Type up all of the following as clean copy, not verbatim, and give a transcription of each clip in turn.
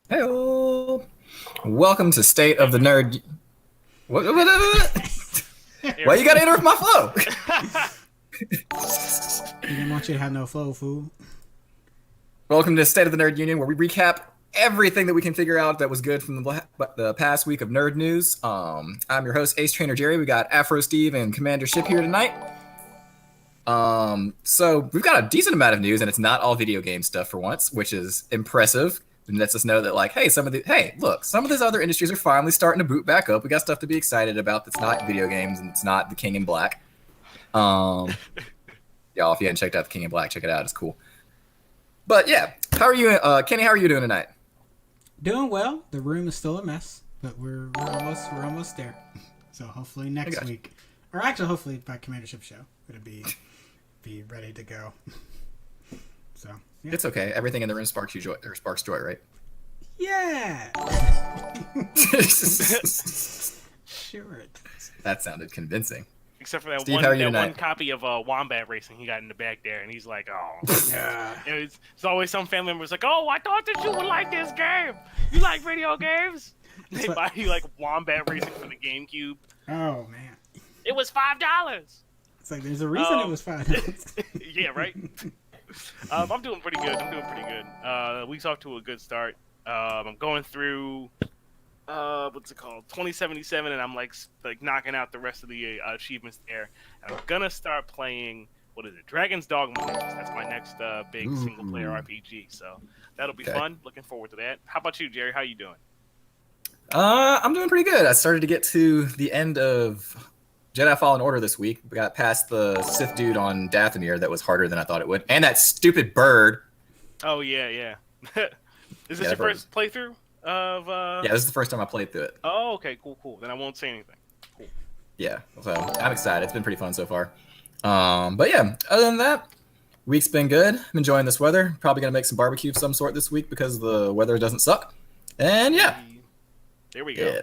Hey, welcome to State of the Nerd. What? Why you gotta interrupt my flow? You didn't want you to have no flow, fool. Welcome to State of the Nerd Union, where we recap everything that we can figure out that was good from the past week of nerd news. I'm your host, Ace Trainer Jerry. We got Afro Steve and Commander Ship here tonight. So we've got a decent amount of news, and it's not all video game stuff for once, which is impressive. And lets us know that, like, hey, some of these other industries are finally starting to boot back up. We got stuff to be excited about that's not video games and it's not The King in Black. Y'all, if you haven't checked out The King in Black, check it out. It's cool. But yeah, how are you, Kenny? How are you doing tonight? Doing well. The room is still a mess, but we're almost there. So hopefully next week, or actually hopefully by Commander Ship Show, it'll be ready to go. So yeah. It's okay. Everything in the room sparks joy, right? Yeah. Sure. That sounded convincing. Except for that Steve, one copy of Wombat Racing he got in the back there, and he's like, oh. Yeah. It's always some family members like, oh, I thought that you would like this game. You like video games? They buy you like Wombat Racing for the GameCube. Oh, man. It was $5. It's like there's a reason it was $5. Yeah, right? I'm doing pretty good. Week's off to a good start. I'm going through what's it called, 2077, and I'm like knocking out the rest of the achievements there. And I'm gonna start playing Dragon's Dogma next. That's my next big single player RPG. So that'll be fun. Looking forward to that. How about you, Jerry? How you doing? I'm doing pretty good. I started to get to the end of Jedi Fallen Order this week. We got past the Sith dude on Dathomir that was harder than I thought it would. And that stupid bird. Oh, yeah. Is this your first playthrough of... Yeah, this is the first time I played through it. Oh, okay, cool. Then I won't say anything. Cool. Yeah, so I'm excited. It's been pretty fun so far. But yeah, other than that, week's been good. I'm enjoying this weather. Probably going to make some barbecue of some sort this week because the weather doesn't suck. And yeah. There we go. Yeah.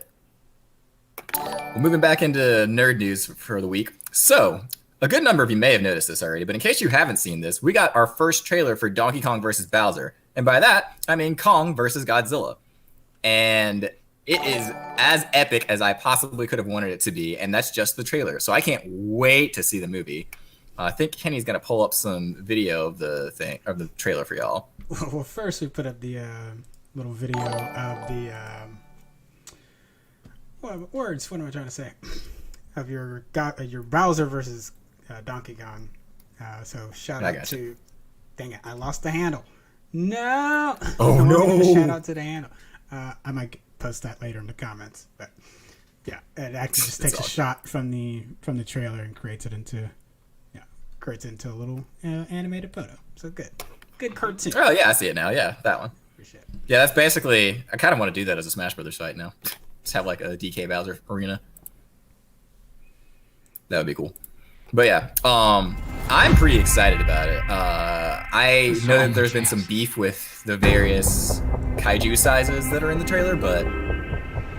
Well, moving back into nerd news for the week. So, a good number of you may have noticed this already, but in case you haven't seen this, we got our first trailer for Donkey Kong vs. Bowser. And by that, I mean Kong versus Godzilla. And it is as epic as I possibly could have wanted it to be, and that's just the trailer. So I can't wait to see the movie. I think Kenny's going to pull up some video of the trailer for y'all. Well, first we put up the little video of the... What am I trying to say? Of your Bowser versus Donkey Kong. So shout out to... Dang it, I lost the handle. No! Oh, no! Shout out to the handle. I might post that later in the comments. But yeah, it actually just takes a shot from the trailer and creates it into a little animated photo. So good cartoon. Oh yeah, I see it now. Yeah, that one. Appreciate it. Yeah, that's basically... I kind of want to do that as a Smash Brothers fight now. Just have like a DK Bowser arena. That would be cool. But yeah, I'm pretty excited about it. I know that there's been some beef with the various kaiju sizes that are in the trailer, but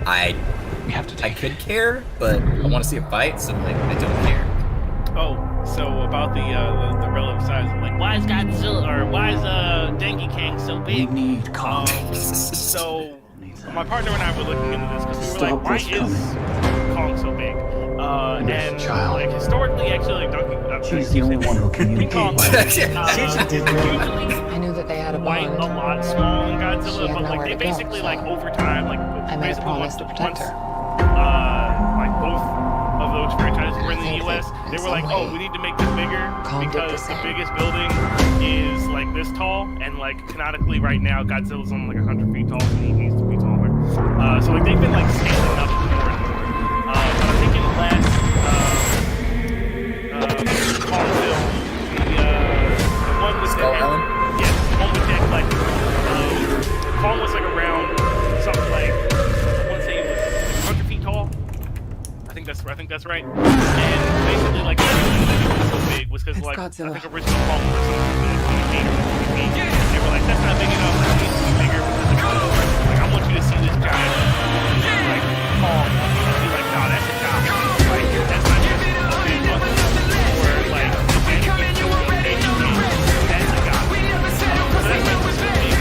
I could care, but I want to see a fight, so like I don't care. Oh, so about the relative size, like why is Godzilla or why is Donkey Kong so big? We need Kong. So my partner and I were looking into this because we were like, why is Kong so big? And like historically, actually, like Donkey She's the only one who communicates. Kong I knew that they had a quite bond. a lot smaller than Godzilla, but like they nowhere to go, basically so like over time, like I made a promise to protect her. like both of those franchises were in the U.S. They were like, oh, we need to make this bigger because the biggest building is like this tall, and like canonically right now Godzilla's only like 100 feet tall, and he needs to be taller. So like they've been like scaling up more and more. But I think in the last Kong film, the one with Skull Island? Yeah, the one with that like Kong was like around something like I want to say it was like 100 feet tall. I think that's right. And basically, like, the reason it was so big was because, like, Godzilla. I think original Kong was something like they were like, that's not big enough. It needs to be bigger because like, I want you to see this giant, like, Kong. He's like, no, that's a guy. Like, that's not just a big monkey. Or, like, the mannequin, that's a guy. So that's not just a big.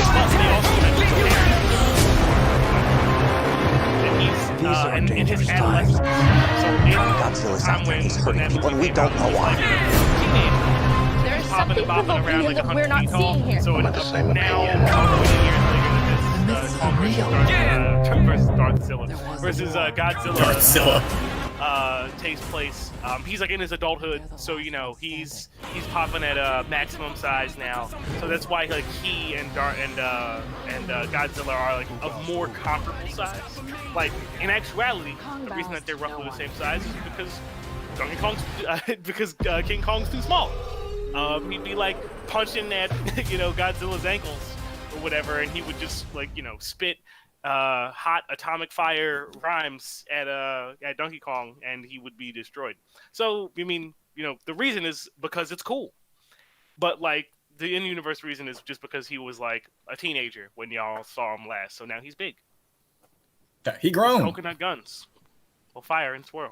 Plus, they also mentioned don't know why. There's He's popping something and bopping around like a provoking we're not Feet Tall. seeing here. So I'm at the same now, opinion. 20 years later, versus Godzilla versus Godzilla takes place. He's like in his adulthood, so you know he's popping at maximum size now. So that's why like he and Godzilla are like of more comparable size. Like in actuality, the reason that they're roughly the same size is because Donkey Kong's King Kong's too small. He'd be like punching at Godzilla's ankles or whatever, and he would just like spit hot atomic fire rhymes at Donkey Kong, and he would be destroyed. So I mean, the reason is because it's cool, but like the in-universe reason is just because he was like a teenager when y'all saw him last. So now he's big. He grown. Coconut guns will fire and swirl.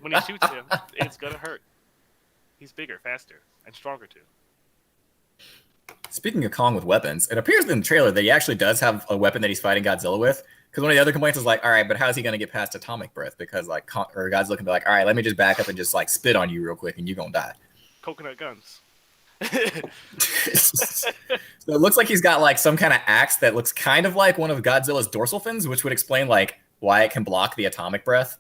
When he shoots him, it's gonna hurt. He's bigger, faster, and stronger too. Speaking of Kong with weapons, it appears in the trailer that he actually does have a weapon that he's fighting Godzilla with. Because one of the other complaints is like, all right, but how's he going to get past atomic breath? Because like, or Godzilla can be like, all right, let me just back up and just like spit on you real quick, and you're gonna die. Coconut guns. So it looks like he's got like some kind of axe that looks kind of like one of Godzilla's dorsal fins, which would explain like why it can block the atomic breath.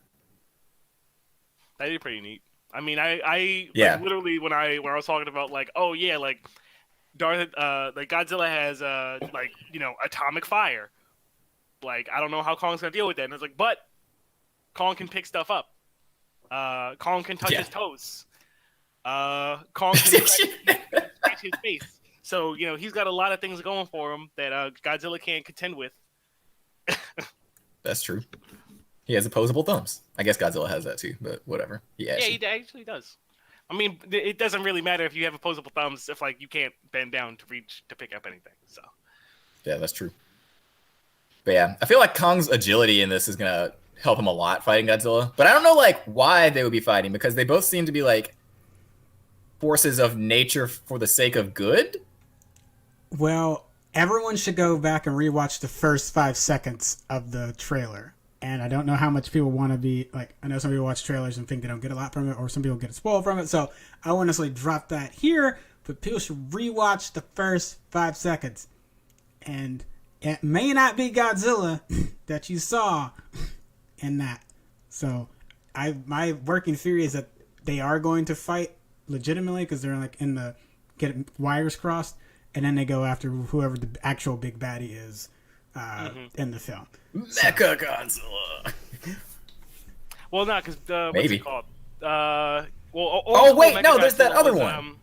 That'd be pretty neat. I mean, I Yeah. like, literally when I was talking about like, oh yeah, like like Godzilla has atomic fire. Like I don't know how Kong's gonna deal with that. And it's like, but Kong can pick stuff up. Kong can touch his toes. Kong can scratch his face. So he's got a lot of things going for him that Godzilla can't contend with. That's true. He has opposable thumbs. I guess Godzilla has that too, but whatever. He Actually does. I mean, it doesn't really matter if you have opposable thumbs if like you can't bend down to reach to pick up anything. So yeah, that's true. But yeah, I feel like Kong's agility in this is gonna help him a lot fighting Godzilla. But I don't know like why they would be fighting, because they both seem to be like forces of nature for the sake of good. Well, everyone should go back and rewatch the first 5 seconds of the trailer. And I don't know how much people want to be like. I know some people watch trailers and think they don't get a lot from it, or some people get spoiled from it. So I won't necessarily drop that here, but people should rewatch the first 5 seconds. And it may not be Godzilla that you saw in that. So my working theory is that they are going to fight legitimately because they're like in the get wires crossed, and then they go after whoever the actual big baddie is in the film. Mecha Godzilla. well, not because what's Maybe. it called? Oh wait, no, there's that other one.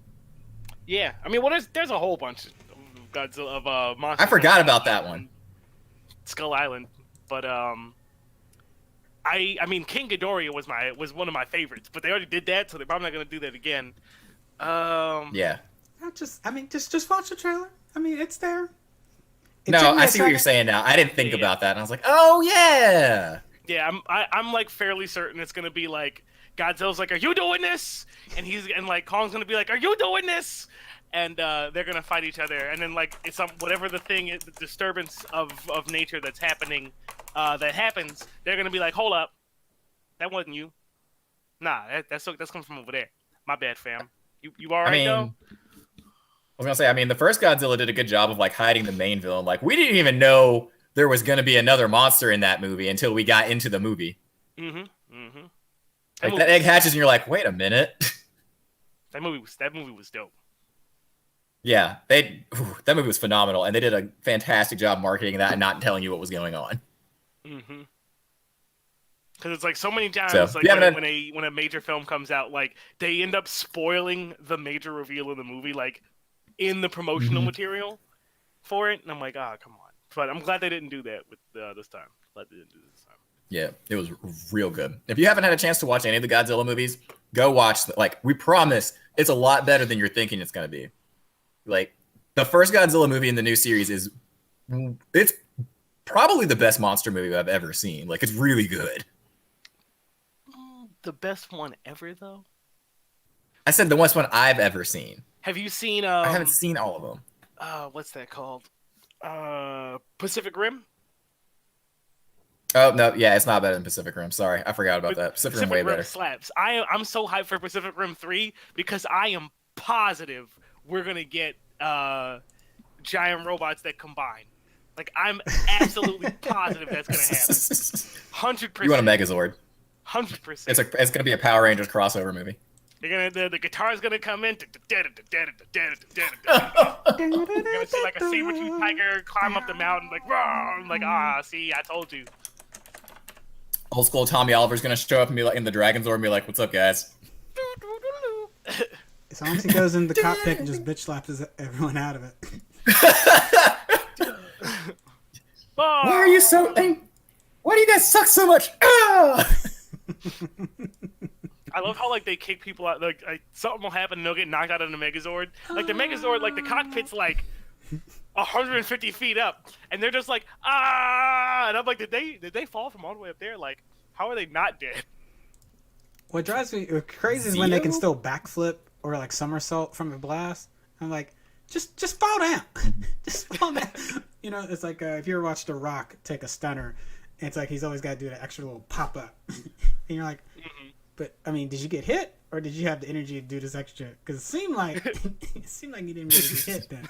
Yeah, I mean, well, there's a whole bunch of Godzilla of monsters. I forgot about that one. Skull Island, but I mean, King Ghidorah was one of my favorites, but they already did that, so they're probably not gonna do that again. Yeah. Just watch the trailer. I mean, it's there. No, I see what you're saying now. I didn't think about that, and I was like, oh yeah. Yeah, I'm like fairly certain it's gonna be like Godzilla's like, "Are you doing this?" and like Kong's gonna be like, "Are you doing this?" And they're gonna fight each other, and then like it's whatever the thing is, the disturbance of nature that's happening, that happens, they're gonna be like, "Hold up, that wasn't you. Nah, that's coming from over there. My bad, fam. You all right though?" I was gonna say, I mean, the first Godzilla did a good job of like hiding the main villain. Like we didn't even know there was gonna be another monster in that movie until we got into the movie. Like that egg hatches, and you're like, wait a minute. That movie was dope. Yeah, that movie was phenomenal, and they did a fantastic job marketing that and not telling you what was going on. Because it's like so many times, So, like yeah, when a major film comes out, like they end up spoiling the major reveal of the movie, like in the promotional material for it, and I'm like, come on. But I'm glad they didn't do that with this time. Glad they didn't do this time. Yeah, it was real good. If you haven't had a chance to watch any of the Godzilla movies, go watch. Like we promise, it's a lot better than you're thinking it's gonna be. Like the first Godzilla movie in the new series it's probably the best monster movie I've ever seen. Like it's really good. The best one ever, though? I said the worst one I've ever seen. Have you seen? I haven't seen all of them. What's that called? Pacific Rim. Oh no, yeah, it's not better than Pacific Rim. Sorry, I forgot about But that. Pacific Rim way better. slaps. I'm so hyped for Pacific Rim 3 because I am positive we're gonna get giant robots that combine. Like I'm absolutely positive that's gonna happen. 100%. You want a Megazord? 100%. It's gonna be a Power Rangers crossover movie. They're gonna the guitar's gonna come in. You're gonna see like a saber-tooth tiger climb up the mountain like, "Rawr!" I'm like, see, I told you. Old school Tommy Oliver's gonna show up and be like in the Dragon Zord and be like, "What's up, guys?" As long as he goes in the cockpit and just bitch slaps everyone out of it. Why are you so? Why do you guys suck so much? I love how like they kick people out. Like something will happen and they'll get knocked out of the Megazord. Like the Megazord, like the cockpit's like 150 feet up, and they're just like And I'm like, did they fall from all the way up there? Like, how are they not dead? What drives me crazy is when they can still backflip or like somersault from a blast. I'm like, just fall down, just fall down. You know, it's like if you ever watched The Rock take a stunner, it's like he's always got to do that extra little pop up, and you're like, but I mean, did you get hit or did you have the energy to do this extra? Because it seemed like you didn't really get hit then.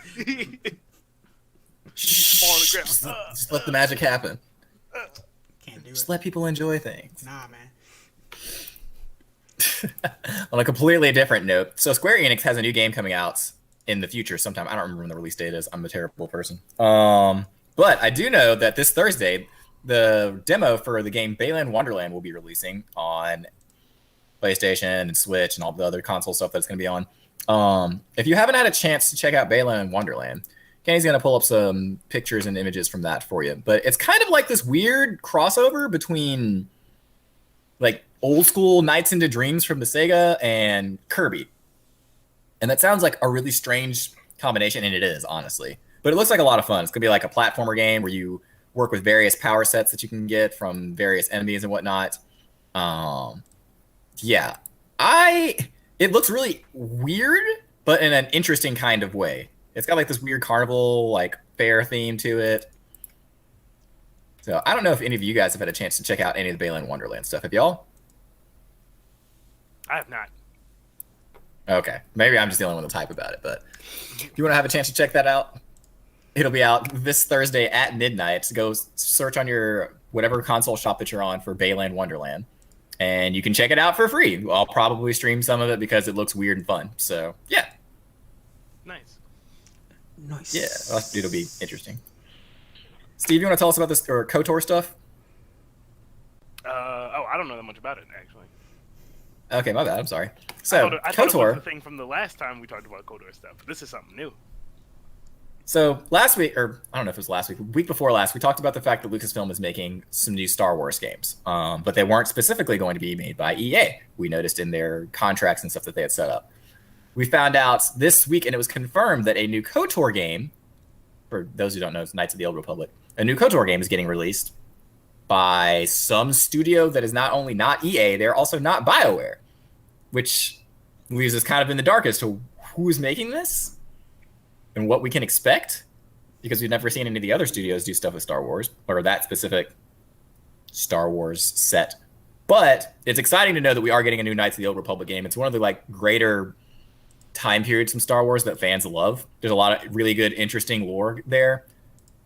Fall on the ground. Just let the magic happen. Can't do it. Just let people enjoy things. Nah, man. On a completely different note, so Square Enix has a new game coming out in the future sometime. I don't remember when the release date is. I'm a terrible person. But I do know that this Thursday, the demo for the game Balan Wonderland will be releasing on PlayStation and Switch and all the other console stuff that's going to be on. If you haven't had a chance to check out Balan Wonderland, Kenny's going to pull up some pictures and images from that for you. But it's kind of like this weird crossover between like old school Nights into Dreams from the Sega and Kirby. And that sounds like a really strange combination, and it is, honestly. But it looks like a lot of fun. It's going to be like a platformer game where you work with various power sets that you can get from various enemies and whatnot. Yeah. It looks really weird, but in an interesting kind of way. It's got like this weird carnival, like fair theme to it. So I don't know if any of you guys have had a chance to check out any of the Balan Wonderland stuff. Have y'all? I have not. Okay. Maybe I'm just the only one that's hype about it, but if you want to have a chance to check that out, it'll be out this Thursday at midnight. Go search on your whatever console shop that you're on for Balan Wonderland, and you can check it out for free. I'll probably stream some of it because it looks weird and fun. So, yeah. Nice. Nice. Yeah, it'll be interesting. Steve, you want to tell us about this or KOTOR stuff? I don't know that much about it, actually. Okay, my bad. I'm sorry. So, I thought it was KOTOR. the thing from the last time we talked about KOTOR stuff. But this is something new. So last week, or I don't know if it was last week before last, we talked about the fact that Lucasfilm is making some new Star Wars games, but they weren't specifically going to be made by EA. We noticed in their contracts and stuff that they had set up. We found out this week, and it was confirmed that a new KOTOR game, for those who don't know, it's Knights of the Old Republic, a new KOTOR game is getting released by some studio that is not only not EA, they're also not BioWare, which leaves us kind of in the dark as to who is making this and what we can expect, because we've never seen any of the other studios do stuff with Star Wars or that specific Star Wars set. But it's exciting to know that we are getting a new Knights of the Old Republic game. It's one of the like greater time periods from Star Wars that fans love. There's a lot of really good, interesting lore there.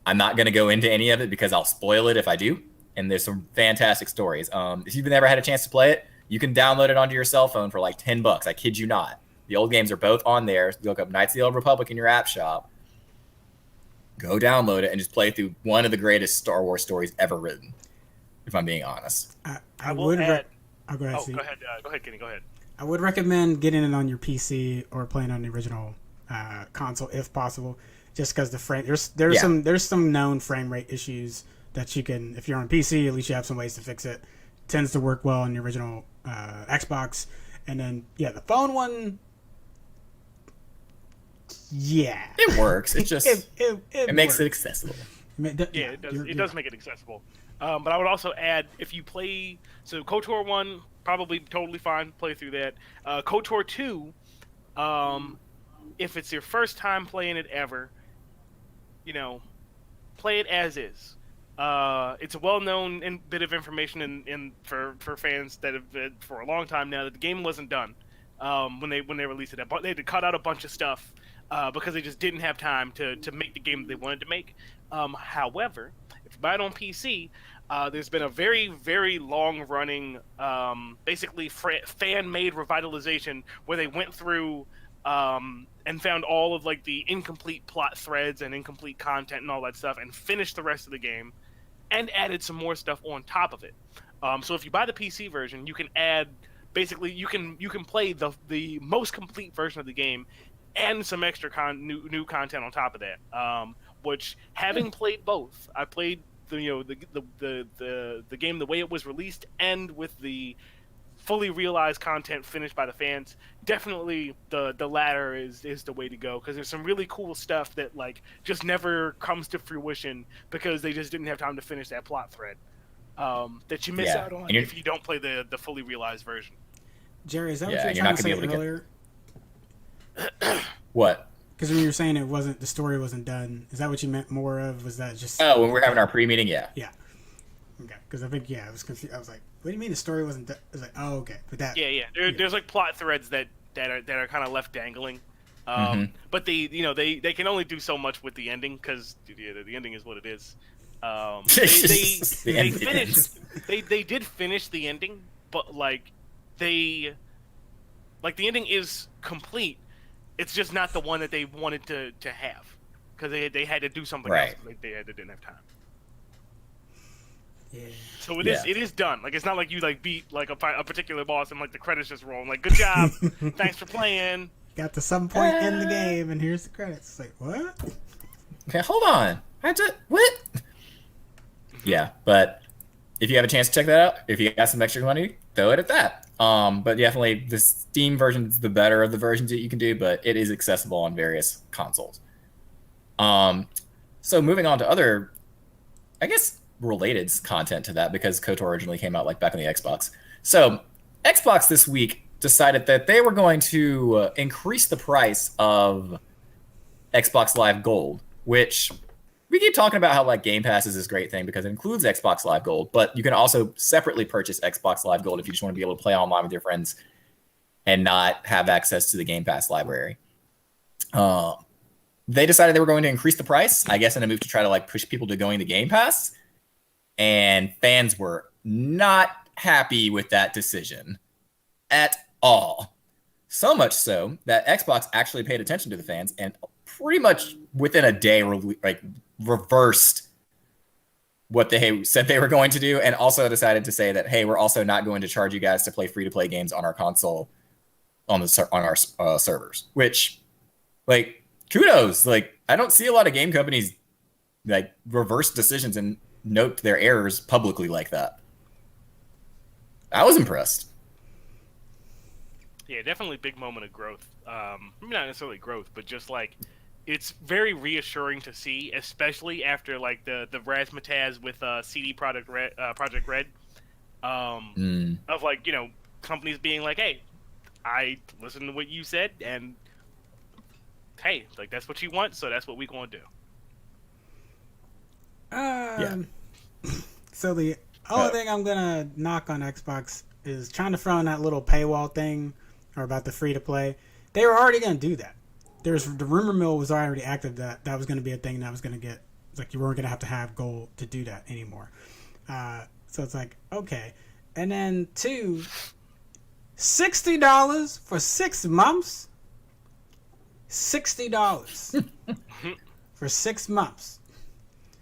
I'm not going to go into any of it because I'll spoil it if I do. And there's some fantastic stories. If you've never had a chance to play it, you can download it onto your cell phone for like $10. I kid you not. The old games are both on there. You look up Knights of the Old Republic in your app shop. Go download it and just play through one of the greatest Star Wars stories ever written, if I'm being honest. I will would. add. Go ahead. Go ahead. Go ahead, Kenny. Go ahead. I would recommend getting it on your PC or playing on the original console if possible, just because the frame there's some known frame rate issues that you can, if you're on PC, at least you have some ways to fix it. Tends to work well on the original Xbox, and then the phone one. Yeah, it works. It just it makes it works. accessible. It does. It does make it accessible. But I would also add, if you play, so KOTOR 1, probably totally fine, play through that. KOTOR 2, if it's your first time playing it ever, play it as is. It's a well-known bit of information for fans that have been for a long time now that the game wasn't done when they released it. They had to cut out a bunch of stuff because they just didn't have time to make the game that they wanted to make. However, if you buy it on PC, there's been a very, very long-running, basically fan-made revitalization where they went through and found all of like the incomplete plot threads and incomplete content and all that stuff, and finished the rest of the game, and added some more stuff on top of it. So if you buy the PC version, you can add basically you can play the most complete version of the game and some extra new content on top of that. Which, having played both, I played the game the way it was released and with the fully realized content finished by the fans. Definitely the latter is the way to go, because there's some really cool stuff that like just never comes to fruition because they just didn't have time to finish that plot thread that you miss out on if you don't play the fully realized version. Jerry, is that what you were trying to say earlier? What? Because when you were saying the story wasn't done, is that what you meant more of? Was that just... Oh, when we're having our pre-meeting, yeah. Yeah. Okay, because I think, I was confused. I was like, what do you mean the story wasn't done? I was like, oh, okay. But that... Yeah. There's like plot threads that are kind of left dangling. But they can only do so much with the ending, because the ending is what it is. They did finish the ending, but like the ending is complete. It's just not the one that they wanted to have, because they had to do something else. They didn't have time. Yeah. So it is done. Like, it's not like you like beat like a particular boss and like the credits just roll. Like, good job, thanks for playing. Got to some point in the game and here's the credits. It's like, what? Okay, hold on. What? Yeah, but if you have a chance to check that out, if you got some extra money, throw it at that. But definitely the Steam version is the better of the versions that you can do, but it is accessible on various consoles. So moving on to other, I guess, related content to that, because KOTOR originally came out like back on the Xbox. So Xbox this week decided that they were going to increase the price of Xbox Live Gold, which we keep talking about how like Game Pass is this great thing because it includes Xbox Live Gold, but you can also separately purchase Xbox Live Gold if you just want to be able to play online with your friends and not have access to the Game Pass library. They decided they were going to increase the price, I guess in a move to try to like push people to going to Game Pass, and fans were not happy with that decision at all. So much so that Xbox actually paid attention to the fans and pretty much within a day reversed what they said they were going to do, and also decided to say that, hey, we're also not going to charge you guys to play free-to-play games on our console on our servers. Which, like, kudos. Like, I don't see a lot of game companies like reverse decisions and note their errors publicly like that. I was impressed. Yeah, definitely big moment of growth. Maybe not necessarily growth, but just like, it's very reassuring to see, especially after like the razzmatazz with CD Projekt Red, of like, companies being like, hey, I listened to what you said, and hey, like, that's what you want, so that's what we gonna do. So the only thing I'm gonna knock on Xbox is trying to throw in that little paywall thing, or about the free to play. They were already gonna do that. The rumor mill was already active that was going to be a thing that was going to get, it's like you weren't going to have gold to do that anymore. So it's like, okay. And then two, $60 for 6 months? $60 for 6 months.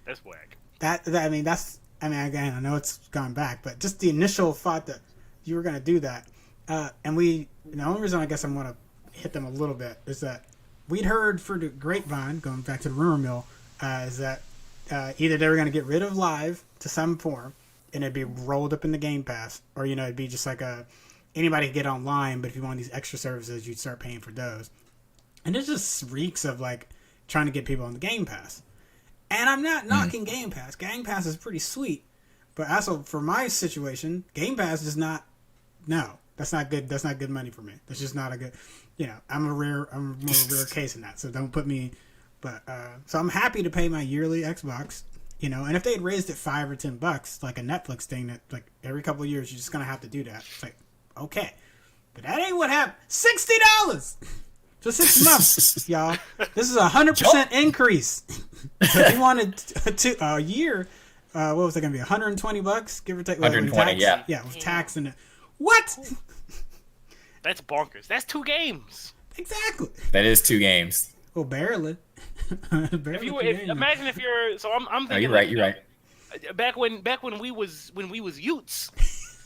That's whack. Again, I know it's gone back, but just the initial thought that you were going to do that. And the only reason I guess I'm going to hit them a little bit is that we'd heard for the grapevine, going back to the rumor mill, is that either they were going to get rid of Live to some form, and it'd be rolled up in the Game Pass, or it'd be just like anybody could get online, but if you want these extra services, you'd start paying for those. And it just reeks of like trying to get people on the Game Pass. And I'm not knocking Game Pass. Game Pass is pretty sweet, but also for my situation, Game Pass does not. No, that's not good. That's not good money for me. That's just not a good. I'm a more rare case in that, so don't put me. But so I'm happy to pay my yearly Xbox, You know, and if they had raised it $5 or $10, like a Netflix thing that like every couple of years you're just gonna have to do that. It's like, okay, but that ain't what happened. $60 for 6 months, y'all. This is 100% increase. If you wanted a year, what was it gonna be? $120, give or take. 120, yeah. Yeah, with tax and what? That's bonkers. That's 2 games. Exactly. That is 2 games. Well, barely. If you imagine if you're, so I'm thinking. No, you're right. You're right. Back when we was Utes,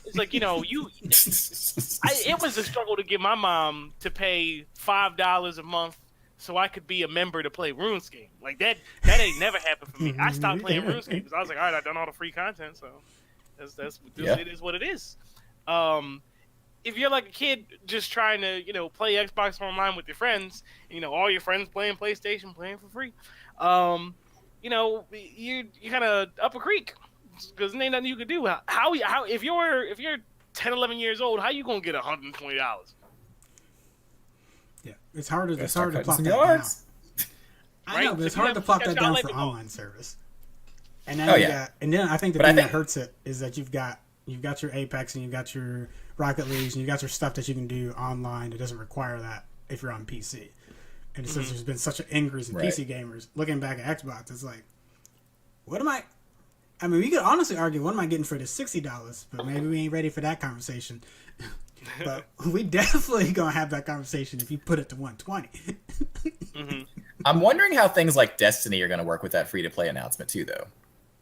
it's like, you know, it was a struggle to get my mom to pay $5 a month so I could be a member to play RuneScape. Like that ain't never happened for me. I stopped playing RuneScape because I was like, all right, I've done all the free content, so it is what it is. If you're like a kid just trying to, you know, play Xbox Online with your friends, you know, all your friends playing PlayStation, playing for free, you know, you kind of up a creek because there ain't nothing you can do. How if you're 10, 11 years old, how you gonna get $120? Yeah, it's hard to plot that some down. yards. I know, but it's hard to plot that down for online service. And then and then I think the thing that hurts it is that you've got your Apex and you've got your Rocket Leagues and you've got your stuff that you can do online that doesn't require that if you're on PC. And since there's been such an increase in PC gamers, looking back at Xbox, it's like, what am I mean, we could honestly argue, what am I getting for this $60? But maybe we ain't ready for that conversation. But we definitely gonna have that conversation if you put it to 120. I'm wondering how things like Destiny are going to work with that free-to-play announcement too, though.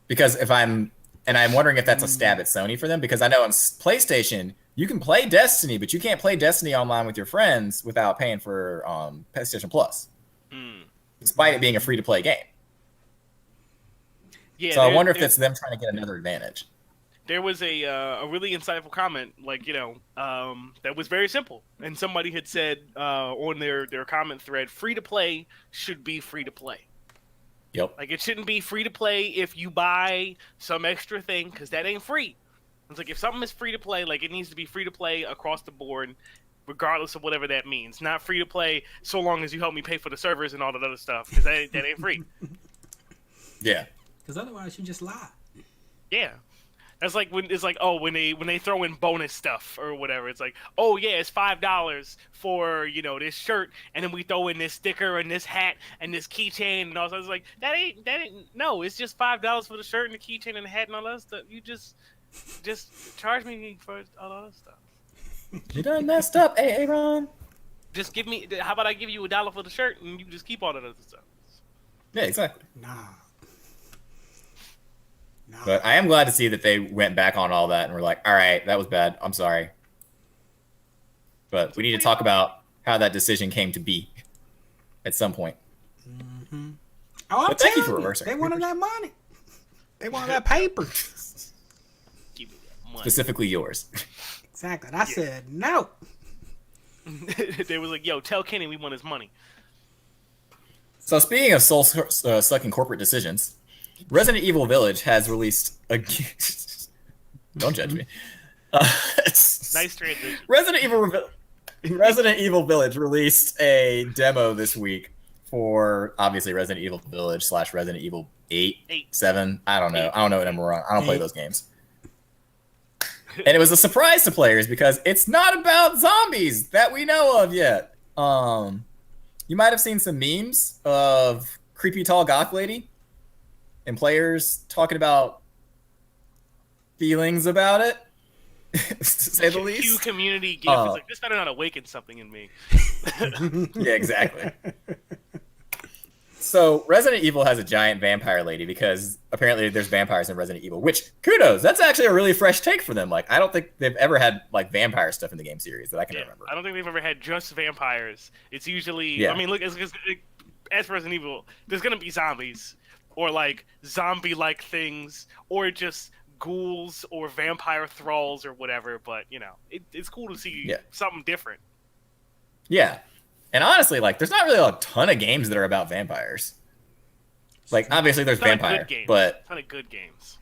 Because I'm wondering if that's a stab at Sony for them, because I know on PlayStation you can play Destiny, but you can't play Destiny online with your friends without paying for PlayStation Plus, despite it being a free-to-play game. Yeah, so I wonder if it's them trying to get another advantage. There was a really insightful comment, like, you know, that was very simple. And somebody had said on their comment thread, free-to-play should be free-to-play. Yep. Like, it shouldn't be free-to-play if you buy some extra thing, because that ain't free. It's like, if something is free-to-play, like, it needs to be free-to-play across the board, regardless of whatever that means. Not free-to-play so long as you help me pay for the servers and all that other stuff, because that ain't free. Yeah. Because otherwise you just lie. Yeah. That's like when they throw in bonus stuff or whatever. It's like, oh yeah, it's $5 for, you know, this shirt, and then we throw in this sticker and this hat and this keychain and all that. It's like that ain't no. It's just $5 for the shirt and the keychain and the hat and all that stuff. You just charge me for all that other stuff. You done messed up, Aaron. Just give me. How about I give you $1 for the shirt and you just keep all that other stuff? Yeah, exactly. Nah. But I am glad to see that they went back on all that and were like, all right, that was bad. I'm sorry. But we need to talk about how that decision came to be at some point. Mm-hmm. Oh, but thank you for reversing. They wanted that money. They wanted that paper. Give me that money. Specifically yours. Exactly. And I said, no. They was like, yo, tell Kenny we want his money. So speaking of soul-sucking corporate decisions, Resident Evil Village has released a... Don't judge me. Nice transition. Resident Evil Village released a demo this week for, obviously, Resident Evil Village / Resident Evil 8, 7. I don't know. I don't know what number we're on. I don't play those games. And it was a surprise to players because it's not about zombies that we know of yet. You might have seen some memes of creepy tall goth lady and players talking about feelings about it, to say the least. Cue community gift. It's like, this better not awaken something in me. Yeah, exactly. So Resident Evil has a giant vampire lady because apparently there's vampires in Resident Evil, which, kudos, that's actually a really fresh take for them. Like, I don't think they've ever had, like, vampire stuff in the game series that I can remember. I don't think they've ever had just vampires. It's usually, I mean, look, as for Resident Evil, there's going to be zombies, or like zombie-like things, or just ghouls or vampire thralls or whatever. But you know, it's cool to see something different. Yeah, and honestly, like, there's not really a ton of games that are about vampires. Like, obviously, there's vampire, but a ton of good games.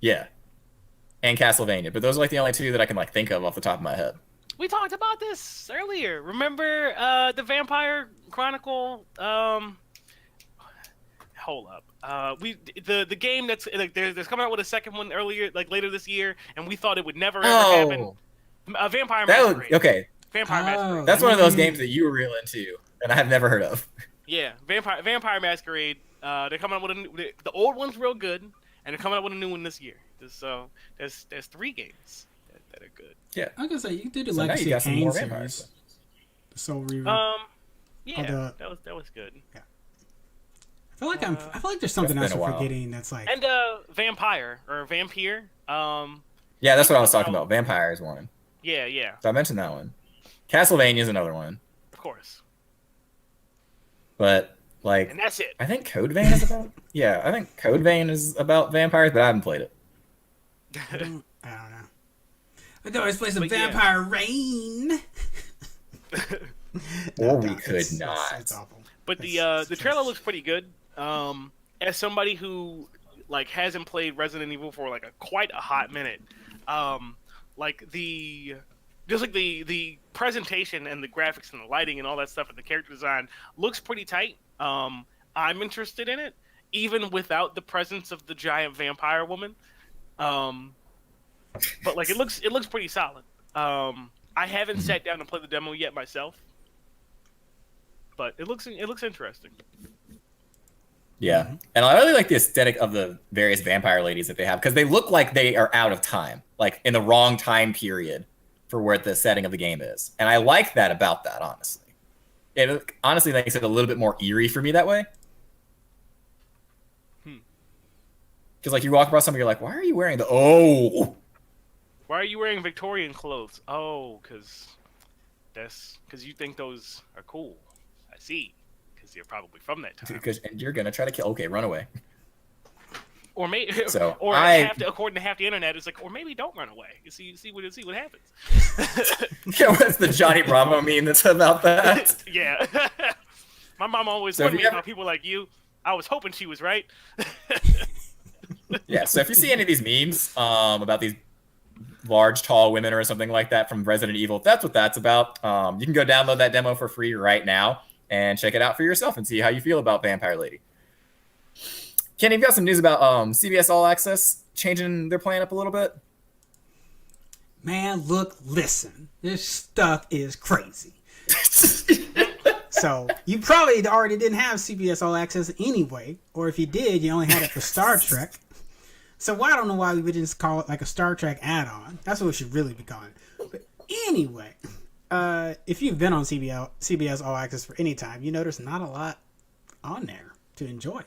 Yeah, and Castlevania, but those are like the only two that I can like think of off the top of my head. We talked about this earlier. Remember the Vampire Chronicle? hold up. The game that's like there's coming out with a second one earlier, like later this year, and we thought it would never ever happen. Vampire Masquerade. Okay. Vampire Masquerade. That's one of those games that you were real into, and I have never heard of. Yeah, Vampire Masquerade. They're coming up with the old one's real good, and they're coming up with a new one this year. So there's 3 games that are good. Yeah. I was gonna say you did the So now Legacy you got of some Kain more series, vampires. the Soul Reaver. Yeah, that was good. I feel like there's something It's else been a we're while. forgetting that's like. And Vampire or Vampire. Yeah, that's what I was talking about. Vampire is one. Yeah, So I mentioned that one. Castlevania is another one. of course. But like, And that's it. I think Code Vein is about. Yeah, I think Code Vein is about vampires, but I haven't played it. I don't know. I could always play some But yeah. Vampire Rain. Or we could not. It's awful. But the trailer looks pretty good. As somebody who like hasn't played Resident Evil for like quite a hot minute, like the presentation and the graphics and the lighting and all that stuff and the character design looks pretty tight. I'm interested in it, even without the presence of the giant vampire woman. But like it looks pretty solid. I haven't sat down and played the demo yet myself, but it looks interesting. Yeah, and I really like the aesthetic of the various vampire ladies that they have because they look like they are out of time, like in the wrong time period for where the setting of the game is, and I like that about that. Honestly, it honestly makes it a little bit more eerie for me that way. Because like you walk across somebody, you're like, why are you wearing the Why are you wearing Victorian clothes? Oh, because you think those are cool. I see. Because you're probably from that time. and you're gonna try to kill. Okay, run away. Or maybe, So, according to half the internet, it's like, or maybe don't run away. You see what happens. Yeah, what's the Johnny Bravo meme that's about that? Yeah. My mom always So told if me you about people like you. I was hoping she was right. Yeah, so if you see any of these memes about these large, tall women or something like that from Resident Evil, if that's what that's about, you can go download that demo for free right now and check it out for yourself and see how you feel about Vampire Lady. Kenny, you've got some news about CBS All Access changing their plan up a little bit? Man, look, listen. This stuff is crazy. So, you probably already didn't have CBS All Access anyway, or if you did, you only had it for Star Trek. So, I don't know why we would just call it like a Star Trek add-on. That's what we should really be calling it. But anyway, if you've been on CBS All Access for any time, you know there's not a lot on there to enjoy.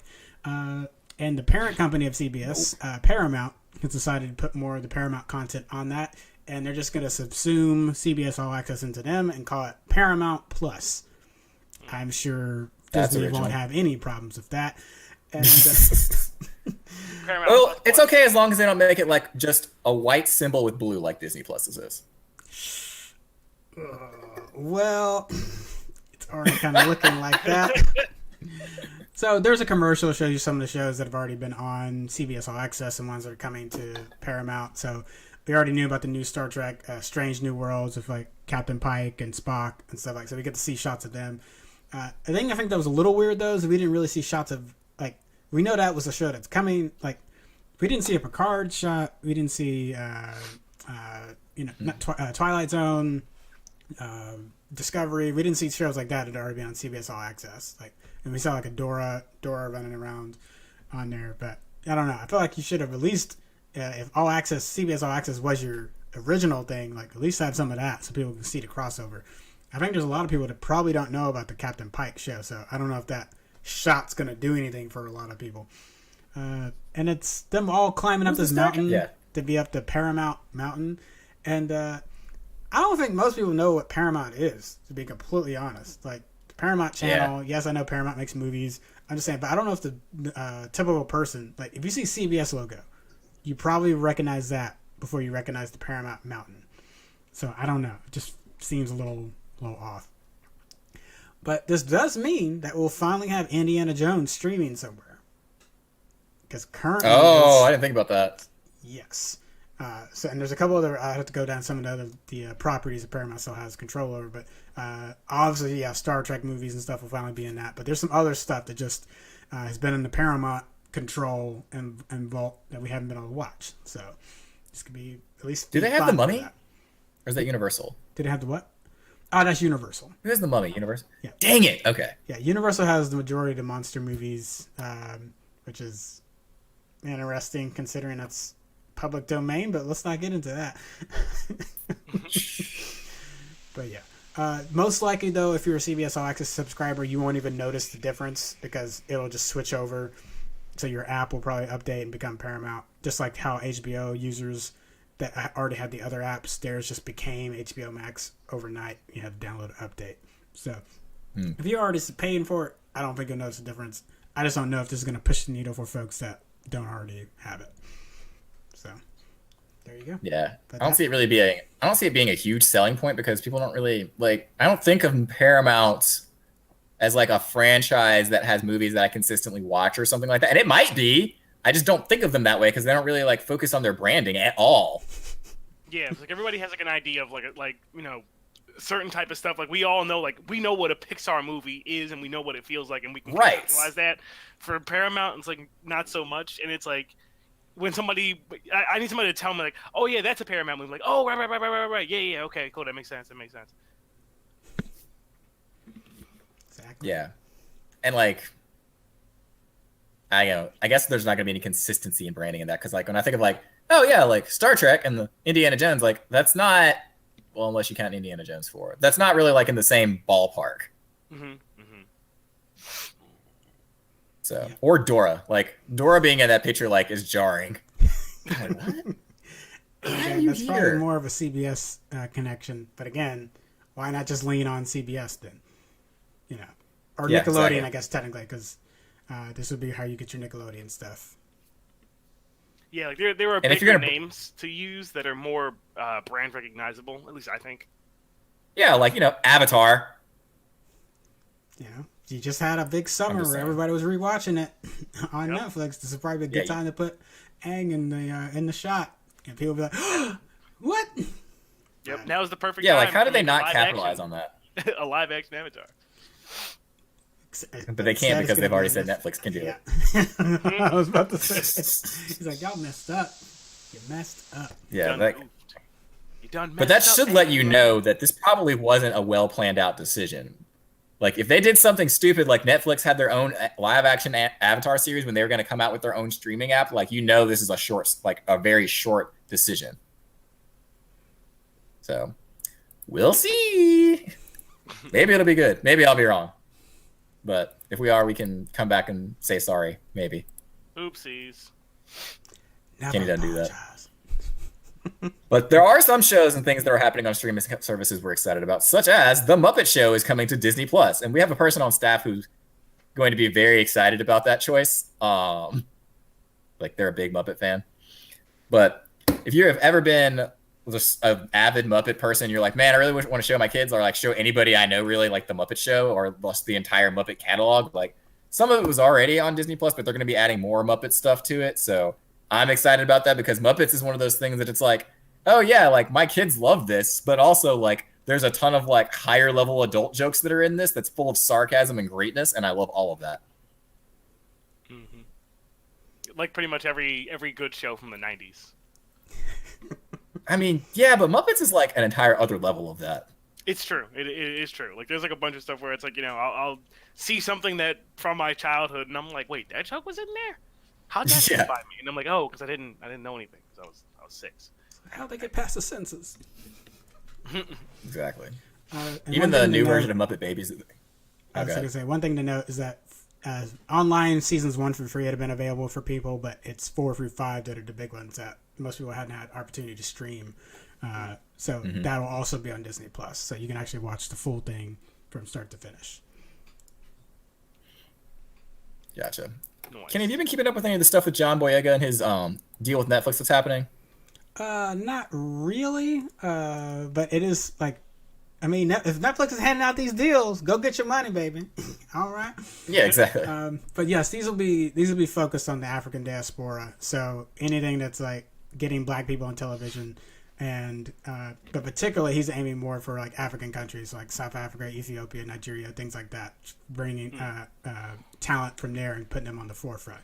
And the parent company of CBS, Paramount, has decided to put more of the Paramount content on that, and they're just going to subsume CBS All Access into them and call it Paramount Plus. I'm sure Disney won't have any problems with that. And, well, it's okay as long as they don't make it like just a white symbol with blue like Disney Plus is. Well, it's already kind of looking like that. So there's a commercial that shows you some of the shows that have already been on CBS All Access and ones that are coming to Paramount. So we already knew about the new Star Trek, Strange New Worlds with like Captain Pike and Spock and stuff like that. So we get to see shots of them. I think that was a little weird though, is we didn't really see shots of like, we know that was a show that's coming. Like we didn't see a Picard shot. We didn't see, Twilight Zone, Discovery. We didn't see shows like that had already been on CBS All Access. Like, and we saw like a Dora running around on there. But I don't know. I feel like you should have at least, if All Access, CBS All Access was your original thing, like at least have some of that so people can see the crossover. I think there's a lot of people that probably don't know about the Captain Pike show, so I don't know if that shot's going to do anything for a lot of people. And it's them all climbing up this mountain to be up to Paramount Mountain. And I don't think most people know what Paramount is, to be completely honest. Like, the Paramount Channel, yes, I know Paramount makes movies. I'm just saying, but I don't know if the typical person, like, if you see CBS logo, you probably recognize that before you recognize the Paramount Mountain. So, I don't know. It just seems a little off. But this does mean that we'll finally have Indiana Jones streaming somewhere. Because currently... I didn't think about that. Yes. So and there's a couple other. I have to go down some of the properties that Paramount still has control over, but obviously, yeah, Star Trek movies and stuff will finally be in that. But there's some other stuff that just has been in the Paramount control and vault that we haven't been able to watch. So this could be at least. Do they have the Mummy? Or is that Universal? Did they have the what? Oh, that's Universal. Who has the Mummy? Universal? Yeah. Dang it. Okay. Yeah, Universal has the majority of the monster movies, which is interesting considering that's public domain, but let's not get into that. But yeah. Most likely, though, if you're a CBS All Access subscriber, you won't even notice the difference because it'll just switch over. So your app will probably update and become Paramount, just like how HBO users that already had the other apps, theirs just became HBO Max overnight. You had to download an update. So if you're already paying for it, I don't think you'll notice the difference. I just don't know if this is going to push the needle for folks that don't already have it. So there you go. Yeah. I don't see it being a huge selling point because people don't really like, I don't think of Paramount as like a franchise that has movies that I consistently watch or something like that. And it might be. I just don't think of them that way because they don't really like focus on their branding at all. Yeah, it's like everybody has like an idea of like you know, certain type of stuff. Like we all know, like we know what a Pixar movie is and we know what it feels like and we can realize that. For Paramount, it's like not so much. And it's like when I need somebody to tell me like, oh yeah, that's a Paramount movie. Like, oh right. Yeah, okay, cool, that makes sense. Exactly. Yeah. And like, I guess there's not going to be any consistency in branding in that because, like, when I think of like, oh yeah, like Star Trek and the Indiana Jones, like that's not, well, unless you count Indiana Jones 4, that's not really like in the same ballpark. So, or Dora, like Dora being in that picture, like is jarring. God, what? Again, that's probably more of a CBS connection, but again, why not just lean on CBS then? You know, or Nickelodeon, exactly. I guess technically, because. This would be how you get your Nickelodeon stuff. Yeah, like there are bigger names to use that are more brand recognizable. At least I think. Yeah, like Avatar. You know, you just had a big summer where everybody was rewatching it on Netflix. This is probably a good time to put Aang in the shot, and people will be like, "What?" Yep, now is the perfect time. Yeah, like how did they not capitalize on that? A live action Avatar. But they can't because they've already said Netflix can do it. I was about to say. He's like, y'all messed up. You messed up. Yeah, you done but that should let you know that this probably wasn't a well planned out decision. Like if they did something stupid, like Netflix had their own live action Avatar series when they were going to come out with their own streaming app, like this is a very short decision. So we'll see. Maybe it'll be good. Maybe I'll be wrong. But if we are, we can come back and say sorry, maybe. Oopsies. Kenny doesn't do that. But there are some shows and things that are happening on streaming services we're excited about, such as The Muppet Show is coming to Disney+. And we have a person on staff who's going to be very excited about that choice. Like they're a big Muppet fan. But if you have ever been just an avid Muppet person, you're like, man, I really want to show my kids or like show anybody I know really like the Muppet Show or just the entire Muppet catalog. Like some of it was already on Disney Plus, but they're going to be adding more Muppet stuff to it. So I'm excited about that because Muppets is one of those things that it's like, oh yeah, like my kids love this, but also like there's a ton of like higher level adult jokes that are in this that's full of sarcasm and greatness, and I love all of that. Mm-hmm. Like pretty much every good show from the 90s. I mean, yeah, but Muppets is like an entire other level of that. It's true. It is true. Like, there's like a bunch of stuff where it's like, I'll see something that from my childhood, and I'm like, wait, that joke was in there? How'd that get by me? And I'm like, oh, because I didn't know anything because I was 6. How'd they get past the census? Exactly. Even the new version of Muppet Babies. I was going to say, one thing to note is that online seasons 1 through 3 had been available for people, but it's 4 through 5 that are the big ones that most people hadn't had opportunity to stream. So that'll also be on Disney Plus. So you can actually watch the full thing from start to finish. Gotcha. Nice. Kenny, have you been keeping up with any of the stuff with John Boyega and his deal with Netflix that's happening? Not really. But it is like, I mean, if Netflix is handing out these deals, go get your money, baby. All right. Yeah, exactly. But yes, these will be focused on the African diaspora. So anything that's like getting black people on television, and but particularly he's aiming more for like African countries like South Africa, Ethiopia, Nigeria, things like that, bringing talent from there and putting them on the forefront.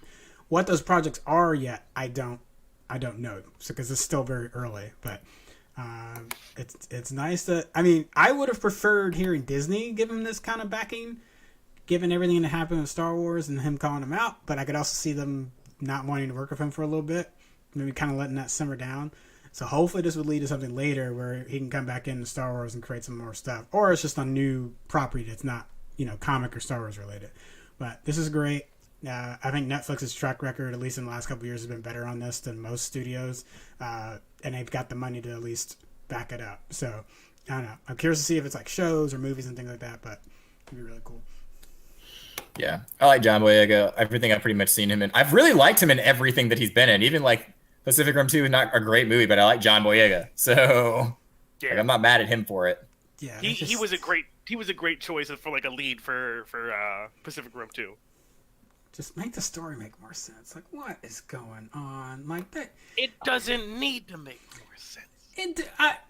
What those projects are yet, I don't know, because it's still very early. But it's nice that, I mean, I would have preferred hearing Disney give him this kind of backing, given everything that happened with Star Wars and him calling him out. But I could also see them not wanting to work with him for a little bit, maybe kind of letting that simmer down. So hopefully this would lead to something later where he can come back into Star Wars and create some more stuff. Or it's just a new property that's not, comic or Star Wars related. But this is great. I think Netflix's track record, at least in the last couple of years, has been better on this than most studios. And they've got the money to at least back it up. So, I don't know. I'm curious to see if it's like shows or movies and things like that, but it'd be really cool. Yeah. I like John Boyega. Everything I've pretty much seen him in. I've really liked him in everything that he's been in. Even like Pacific Rim 2 is not a great movie, but I like John Boyega. So like, I'm not mad at him for it. Yeah. He was a great choice for like a lead for Pacific Rim 2. Just make the story make more sense. Like, what is going on? Like that. It doesn't need to make more sense.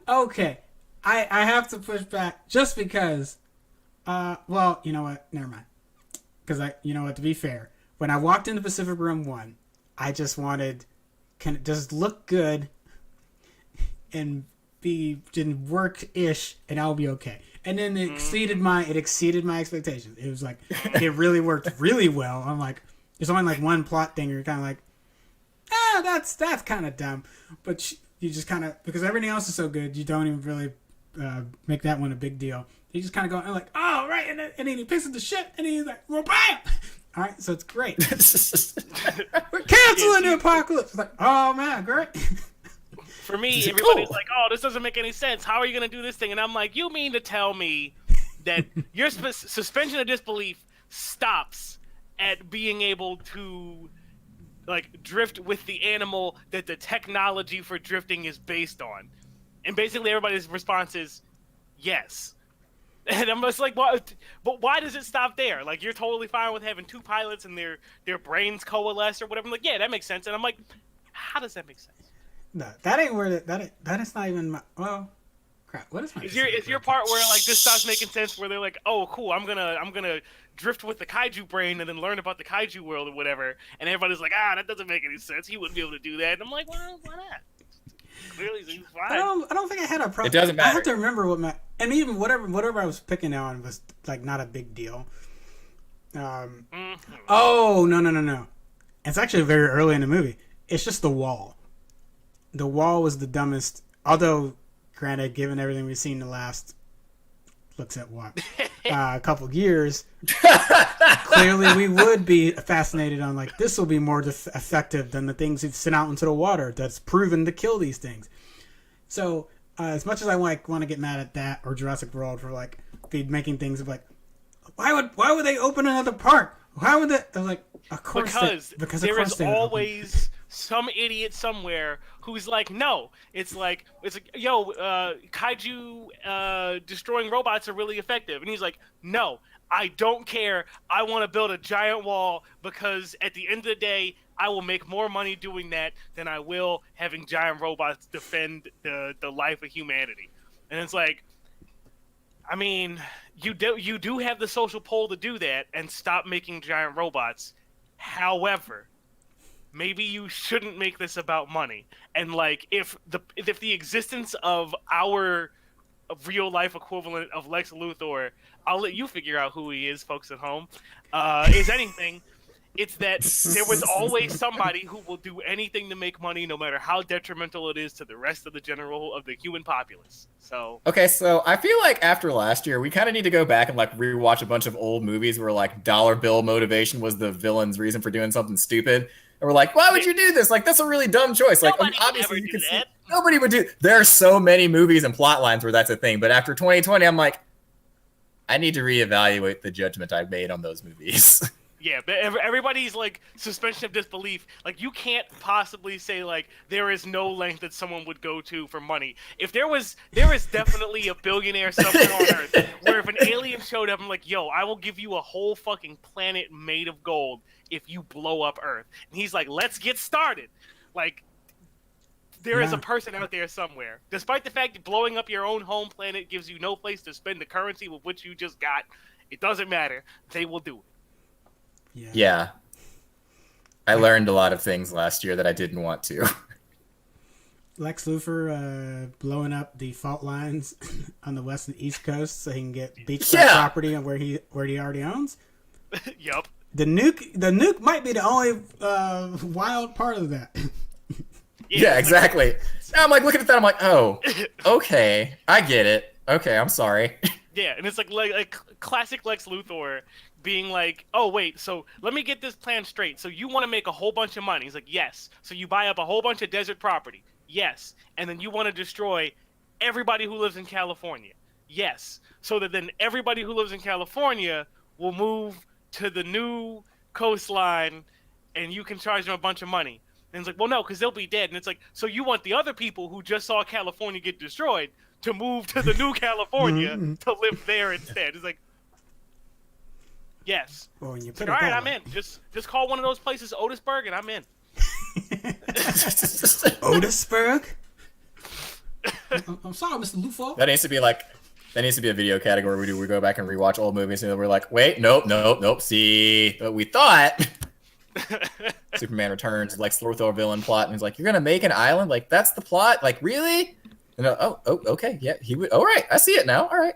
Okay. I have to push back just because. Well, you know what? Never mind. Because to be fair, when I walked into Pacific Rim 1, I just wanted, can it just look good and didn't work-ish, and I'll be okay. And then it exceeded my expectations. It was like, it really worked really well. I'm like, there's only like one plot thing. You're kind of like, that's kind of dumb. But you just kind of, because everything else is so good, you don't even really make that one a big deal. You just kind of go, like, oh, right. And then he picks up the shit, and he's like, well, bam! All right, so it's great. We're canceling the apocalypse. It's like, oh, man, great. For me, everybody's like, oh, this doesn't make any sense. How are you going to do this thing? And I'm like, you mean to tell me that your suspension of disbelief stops at being able to, like, drift with the animal that the technology for drifting is based on? And basically everybody's response is, yes. And I'm just like, what? But why does it stop there? Like, you're totally fine with having two pilots and their brains coalesce or whatever. I'm like, yeah, that makes sense. And I'm like, how does that make sense? No, that ain't where that is not even my. Well, crap. What is my? Is your part where like this stops making sense? Where they're like, oh, cool, I'm gonna drift with the kaiju brain and then learn about the kaiju world or whatever. And everybody's like, that doesn't make any sense. He wouldn't be able to do that. And I'm like, well, why not? Clearly, he's fine. I don't think I had a problem. It doesn't matter. I have to remember and even whatever I was picking on was like not a big deal. Oh no! It's actually very early in the movie. It's just the wall. The wall was the dumbest. Although, granted, given everything we've seen the last, looks at what, a couple of years, clearly we would be fascinated on like this will be more effective than the things we've sent out into the water that's proven to kill these things. So as much as I want to get mad at that or Jurassic World for like be making things of like why would they open another park? Why would they? They're like, of course because there is always some idiot somewhere who's like, no, it's like yo, kaiju destroying robots are really effective, and he's like, no, I don't care. I want to build a giant wall because at the end of the day, I will make more money doing that than I will having giant robots defend the life of humanity. And it's like, I mean, you do have the social pull to do that and stop making giant robots. However, maybe you shouldn't make this about money. And like, if the existence of our real life equivalent of Lex Luthor, I'll let you figure out who he is, folks at home, is anything, it's that there was always somebody who will do anything to make money, no matter how detrimental it is to the rest of the human populace. So okay, so I feel like after last year, we kind of need to go back and like rewatch a bunch of old movies where like dollar bill motivation was the villain's reason for doing something stupid. And we're like, why would you do this? Like, that's a really dumb choice. Like, obviously you could see nobody would do. There are so many movies and plot lines where that's a thing. But after 2020, I'm like, I need to reevaluate the judgment I've made on those movies. Yeah, but everybody's like suspension of disbelief. Like, you can't possibly say like there is no length that someone would go to for money. If there is definitely a billionaire somewhere on Earth where if an alien showed up, I'm like, yo, I will give you a whole fucking planet made of gold if you blow up Earth. And he's like, let's get started. Like, There is Yeah. a person out there somewhere. Despite the fact that blowing up your own home planet gives you no place to spend the currency with which you just got, it doesn't matter. They will do it. Yeah. I learned a lot of things last year that I didn't want to. Lex Luthor blowing up the fault lines on the west and east coast so he can get beachfront property on where he already owns. Yup. The nuke might be the only wild part of that. Yeah, exactly. Now I'm like looking at that, I'm like, oh, okay, I get it. Okay, I'm sorry. Yeah, and it's like classic Lex Luthor being like, oh wait, so let me get this plan straight. So you want to make a whole bunch of money? He's like, yes. So you buy up a whole bunch of desert property? Yes. And then you want to destroy everybody who lives in California? Yes. So that then everybody who lives in California will move to the new coastline, and you can charge them a bunch of money. And it's like, well, no, because they'll be dead. And it's like, so you want the other people who just saw California get destroyed to move to the new California to live there instead. It's like, yes. Well, when you It's put like, it all right, that I'm way. in. Just call one of those places Otisburg, and I'm in. Otisburg? I'm sorry, Mr. Luthor. That needs to be a video category we go back and rewatch old movies and we're like, wait, nope, see, but we thought. Superman Returns, Lex Luthor villain plot, and he's like, you're gonna make an island? Like, that's the plot? Like, really? And okay, yeah, he would. All right, I see it now. All right.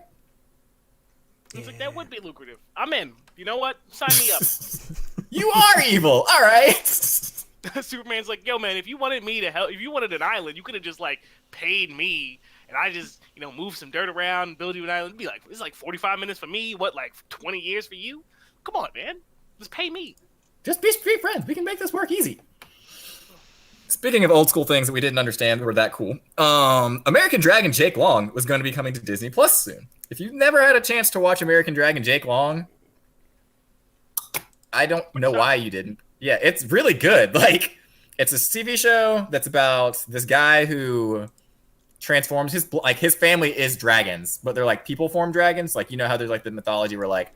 It's like, that would be lucrative. I'm in. You know what? Sign me up. You are evil. All right. Superman's like, yo, man, if you wanted me to help, if you wanted an island, you could have just like paid me, and I just, move some dirt around, build you an island. It'd be like, it's like 45 minutes for me. What, like 20 years for you? Come on, man. Just pay me. Just be street friends. We can make this work easy. Speaking of old school things that we didn't understand were that cool, American Dragon Jake Long was going to be coming to Disney Plus soon. If you've never had a chance to watch American Dragon Jake Long, I don't know why you didn't. Yeah, it's really good. Like, it's a TV show that's about this guy who transforms his family is dragons, but they're like people form dragons. Like, you know how there's like the mythology where like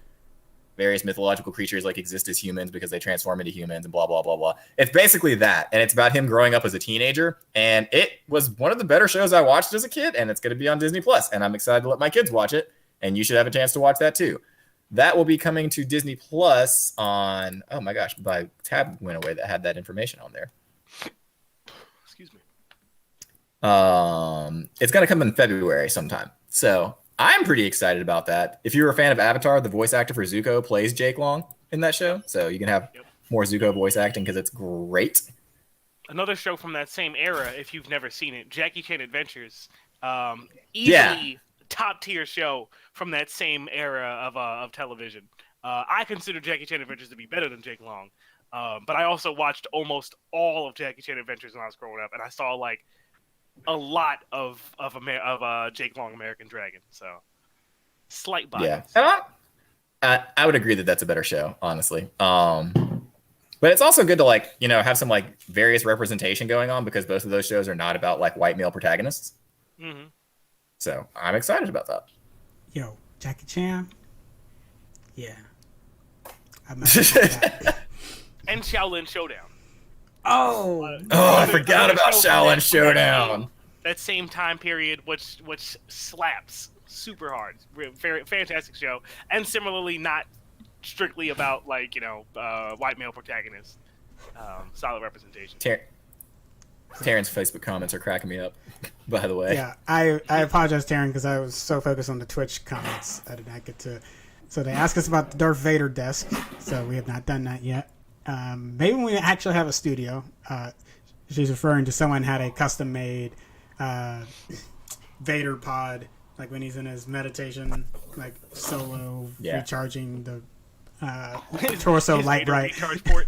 various mythological creatures like exist as humans because they transform into humans and blah blah blah blah. It's basically that, and it's about him growing up as a teenager. And it was one of the better shows I watched as a kid, and it's going to be on Disney Plus. And I'm excited to let my kids watch it, and you should have a chance to watch that too. That will be coming to Disney Plus on. Oh my gosh, my tab went away that had that information on there. Excuse me. It's going to come in February sometime. So I'm pretty excited about that. If you're a fan of Avatar, the voice actor for Zuko plays Jake Long in that show. So you can have more Zuko voice acting because it's great. Another show from that same era, if you've never seen it, Jackie Chan Adventures. Easily top tier show from that same era of television. I consider Jackie Chan Adventures to be better than Jake Long. But I also watched almost all of Jackie Chan Adventures when I was growing up, and I saw like a lot of Jake Long American Dragon. So slight bias. Yeah, I would agree that that's a better show, honestly. But it's also good to like have some like various representation going on because both of those shows are not about like white male protagonists. Mm-hmm. So I'm excited about that. Yo, Jackie Chan. Yeah. I might watch that. And Shaolin Showdown. Oh, I forgot about Shaolin Showdown. That same time period, which slaps super hard. Very fantastic show, and similarly not strictly about like white male protagonists. Solid representation. Terrence's Facebook comments are cracking me up. By the way, yeah. I apologize, Taryn, because I was so focused on the Twitch comments I did not get to. So they asked us about the Darth Vader desk. So we have not done that yet. Maybe when we actually have a studio. She's referring to someone had a custom made Vader pod, like when he's in his meditation, like solo recharging the torso his light Vader bright. recharge port.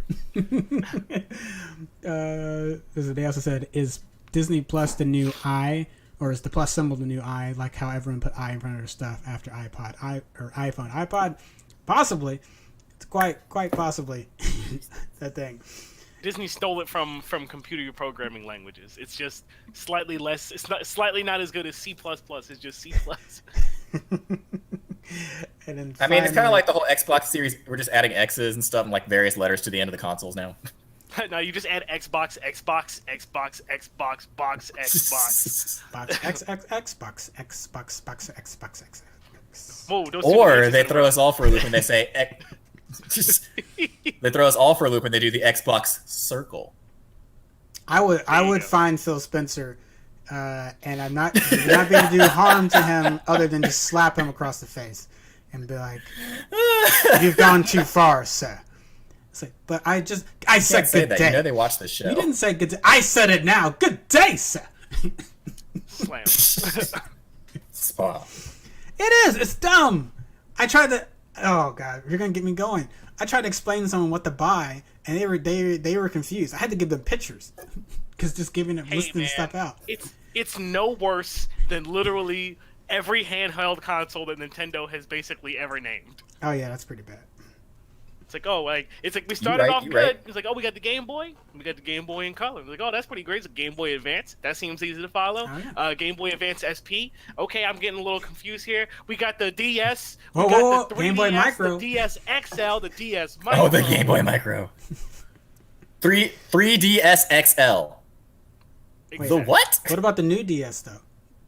They also said, is Disney Plus the new I, or is the plus symbol the new I, like how everyone put I in front of their stuff after iPod, or iPhone, iPod? Possibly. It's quite possibly that thing. Disney stole it from computer programming languages. It's just slightly less. It's not slightly not as good as C++. It's just C++. And then I mean, it's kind of like the whole Xbox series. We're just adding X's and stuff and like various letters to the end of the consoles now. No, you just add Xbox, Xbox, Xbox, Xbox, box, Xbox. Box Xbox. Whoa, those two Or X's they in a throw row. us all for a loop and they say, they throw us all for a loop and they do the Xbox circle. I would find Phil Spencer, and I'm not be able to do harm to him other than just slap him across the face and be like, "You've gone too far, sir." It's like, but I said Can't say good that. day. You know they watch the show. You didn't say good day. I said it now. Good day, sir. Slam. Spa. It is. It's dumb. I tried to. Oh God, you're gonna get me going. I tried to explain to someone what to buy, and they were confused. I had to give them pictures because just listing stuff out. It's no worse than literally every handheld console that Nintendo has basically ever named. Oh yeah, that's pretty bad. It's like we started off good. right. It's like, oh, we got the Game Boy. We got the Game Boy in color. It's like, oh, that's pretty great. It's a Game Boy Advance. That seems easy to follow. Oh, yeah. Game Boy Advance SP. Okay, I'm getting a little confused here. We got the DS. Whoa, We got whoa, the whoa. Game Boy 3DS, Micro. The DS XL. The DS Micro. Oh, the Game Boy Micro. 3DS XL. Exactly. The what? What about the new DS though?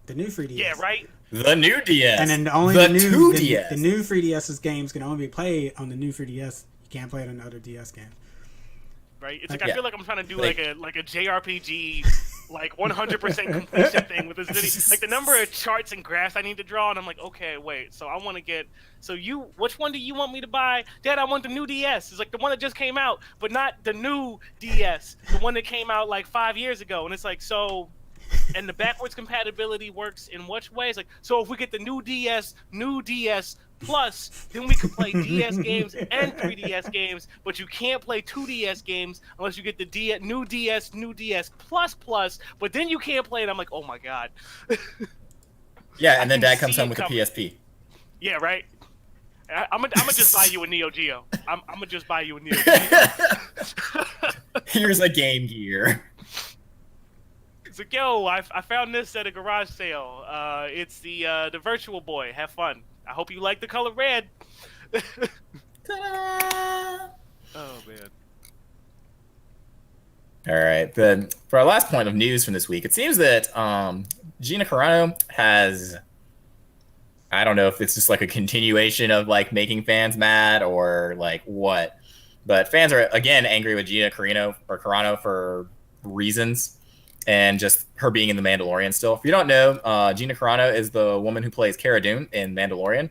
The new 3DS. Yeah, right. The new DS. And then only the the new 2DS. the new 3DS's games can only be played on the new 3DS. You can't play it on other DS games. Right. It's like Yeah. I feel like I'm trying to do Like- like a JRPG, like 100% completion thing with this video. Like the number of charts and graphs I need to draw, and I'm like, okay, wait. So I want to get. So which one do you want me to buy? Dad, I want the new DS. It's like the one that just came out, but not the new DS, the one that came out like 5 years ago. And it's like so. And the backwards compatibility works in which ways? Like, so if we get the new DS Plus, then we can play DS games and 3DS games, but you can't play 2DS games unless you get the new DS Plus, but then you can't play it. I'm like, oh my god. Yeah, and then can Dad comes see home it with a coming. PSP. Yeah, right? I'm gonna just buy you a Neo Geo. I'm gonna just buy you a Neo Geo. Here's a Game Gear. It's like, yo, I found this at a garage sale. It's the Virtual Boy. Have fun. I hope you like the color red. Ta-da! Oh man. All right. Then for our last point of news from this week, it seems that Gina Carano has, I don't know if it's just like a continuation of like making fans mad or like what, but fans are again angry with Gina Carano for reasons, and just her being in The Mandalorian still. If you don't know, Gina Carano is the woman who plays Cara Dune in Mandalorian.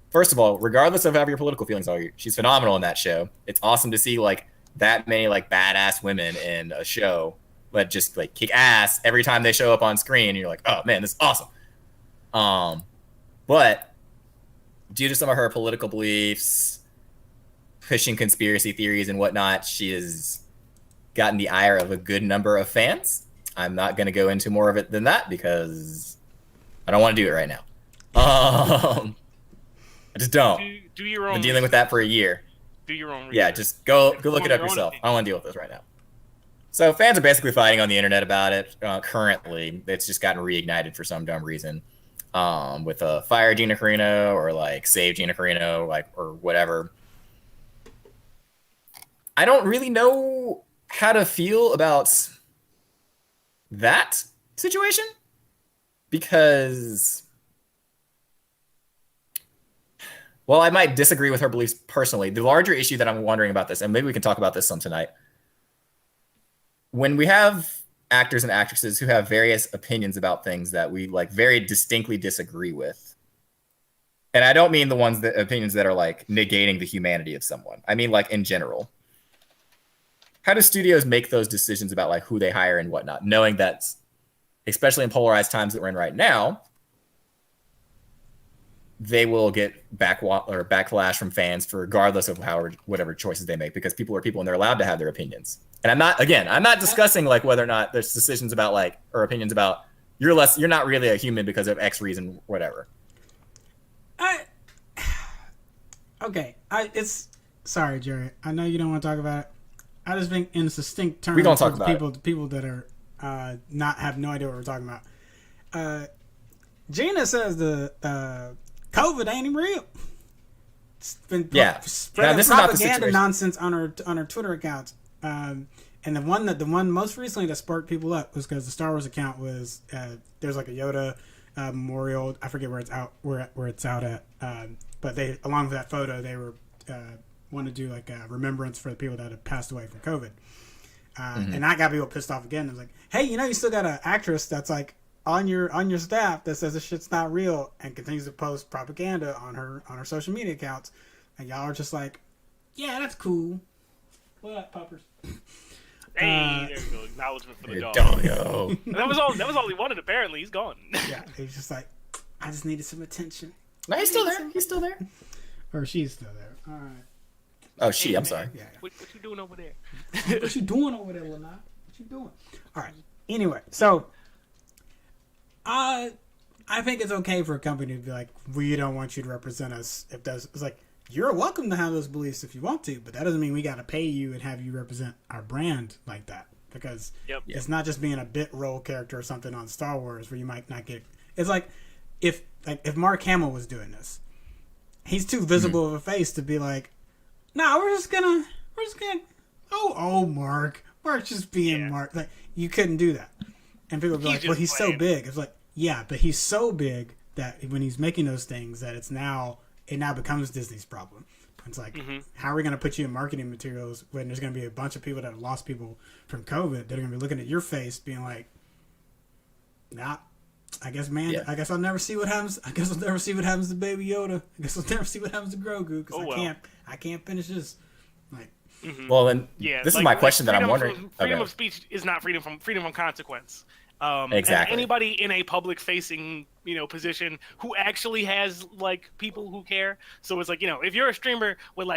First of all, regardless of how your political feelings are, she's phenomenal in that show. It's awesome to see like that many like badass women in a show that just like kick ass every time they show up on screen. And you're like, oh man, this is awesome. But due to some of her political beliefs, pushing conspiracy theories and whatnot, she has gotten the ire of a good number of fans. I'm not going to go into more of it than that because I don't want to do it right now. I just don't. Do your own. I've been dealing with that for a year. Do your own. Yeah, research. just go look Form it up your own yourself. opinion. I don't want to deal with this right now. So fans are basically fighting on the internet about it currently. It's just gotten reignited for some dumb reason. With fire Gina Carano or like save Gina Carano, like or whatever. I don't really know how to feel about that situation because, well, I might disagree with her beliefs personally. The larger issue that I'm wondering about this, and maybe we can talk about this some tonight, when we have actors and actresses who have various opinions about things that we like very distinctly disagree with, and I don't mean the opinions that are like negating the humanity of someone. I mean like in general. How do studios make those decisions about like who they hire and whatnot, knowing that, especially in polarized times that we're in right now, they will get backlash from fans for regardless of whatever choices they make, because people are people and they're allowed to have their opinions. And I'm not discussing like whether or not there's decisions about like or opinions about you're not really a human because of X reason, whatever. Sorry, Jerry. I know you don't want to talk about it. I just think in succinct terms, We gonna talk about people that are have no idea what we're talking about. Gina says the COVID ain't even real. It's been Yeah. spreading Now, this is not the propaganda situation. nonsense on her Twitter accounts And the one most recently that sparked people up was because the Star Wars account was there's like a Yoda memorial. I forget where it's out at. But they, along with that photo, they were wanted to do like a remembrance for the people that had passed away from COVID. And that got people pissed off again. It was like, hey, you still got an actress that's like on your staff that says this shit's not real and continues to post propaganda on her social media accounts, and y'all are just like, yeah, that's cool. What up, puppers? Hey, there we go. Acknowledgement for the dog. Dongo. That was all he wanted. Apparently, he's gone. Yeah, he's just like, I just needed some attention. No, he's still there. He's still there. Or she's still there. All right. Oh, she. I'm sorry. Yeah. What you doing over there? What you doing over there, Lana? What you doing? All right. Anyway, so I think it's okay for a company to be like, we don't want you to represent us. If that's, it's like, you're welcome to have those beliefs if you want to, but that doesn't mean we got to pay you and have you represent our brand like that, because it's not just being a bit role character or something on Star Wars where you might not get. It's like if Mark Hamill was doing this, he's too visible of a face to be like, nah, we're just gonna Mark's just being Mark. Like, you couldn't do that, and people would be like, well, he's so big. It's like, yeah, but he's so big that when he's making those things, that it now becomes Disney's problem. It's like, how are we going to put you in marketing materials when there's going to be a bunch of people that have lost people from COVID that are going to be looking at your face being like, nah, I guess I'll never see what happens. I guess I'll never see what happens to Baby Yoda. I guess I'll never see what happens to Grogu because I can't finish this. Like, well, then this is my question that I'm wondering. Freedom of speech is not freedom from consequence. Exactly. And anybody in a public-facing, position who actually has like people who care. So it's like, if you're a streamer with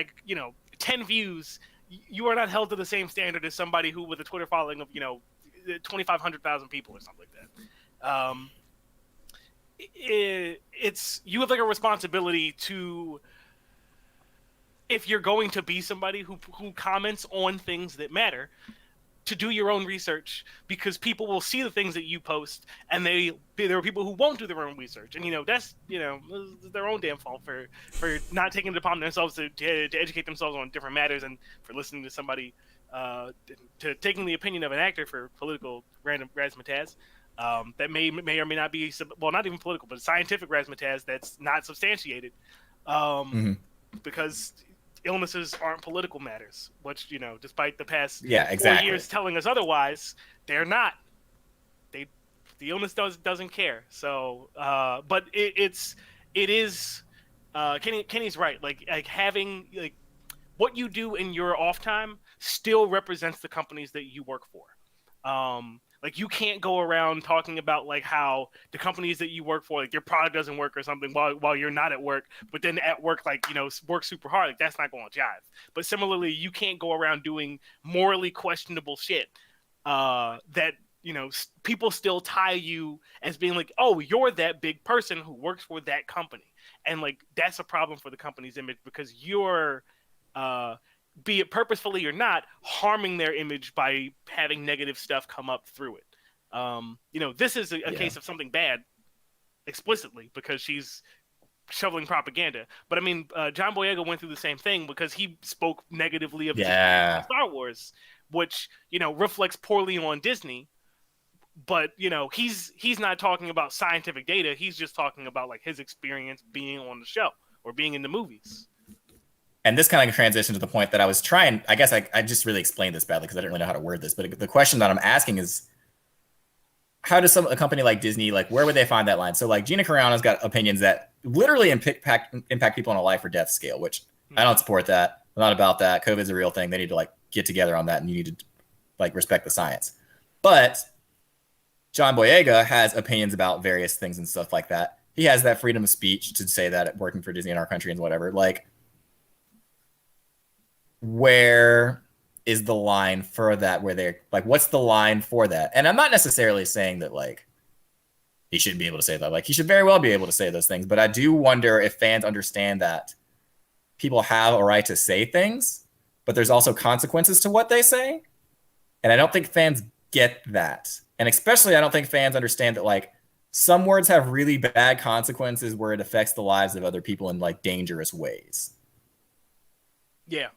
10 views, you are not held to the same standard as somebody who with a Twitter following of 2,500,000 people or something like that. You have like a responsibility to, if you're going to be somebody who comments on things that matter, to do your own research, because people will see the things that you post, and there are people who won't do their own research, and that's their own damn fault for not taking it upon themselves to educate themselves on different matters, and for listening to somebody to taking the opinion of an actor for political random razzmatazz that may or may not be, well, not even political, but scientific razzmatazz that's not substantiated, because illnesses aren't political matters, which, despite the past 4 years telling us otherwise, they're not. The illness doesn't care. So, but it is. Kenny's right. Like having what you do in your off time still represents the companies that you work for. You can't go around talking about how the companies that you work for, your product doesn't work or something while you're not at work, but then at work, work super hard. That's not going to jive. But similarly, you can't go around doing morally questionable shit that, people still tie you as being like, oh, you're that big person who works for that company. And that's a problem for the company's image, because you're, be it purposefully or not, harming their image by having negative stuff come up through it. This is a case of something bad explicitly because she's shoveling propaganda. But I mean, John Boyega went through the same thing because he spoke negatively of Star Wars, which, reflects poorly on Disney. But, he's not talking about scientific data. He's just talking about his experience being on the show or being in the movies. And this kind of transitions to the point that I was trying, I guess I just really explained this badly because I didn't really know how to word this. But the question that I'm asking is, how does a company like Disney, where would they find that line? So Gina Carano's got opinions that literally impact people on a life or death scale, which I don't support that. I'm not about that. COVID's a real thing. They need to get together on that, and you need to respect the science. But John Boyega has opinions about various things and stuff like that. He has that freedom of speech to say that working for Disney in our country and whatever. Where is the line for that? Where they're what's the line for that? And I'm not necessarily saying that he shouldn't be able to say that. He should very well be able to say those things. But I do wonder if fans understand that people have a right to say things, but there's also consequences to what they say. And I don't think fans get that. And especially I don't think fans understand that some words have really bad consequences where it affects the lives of other people in dangerous ways. Yeah.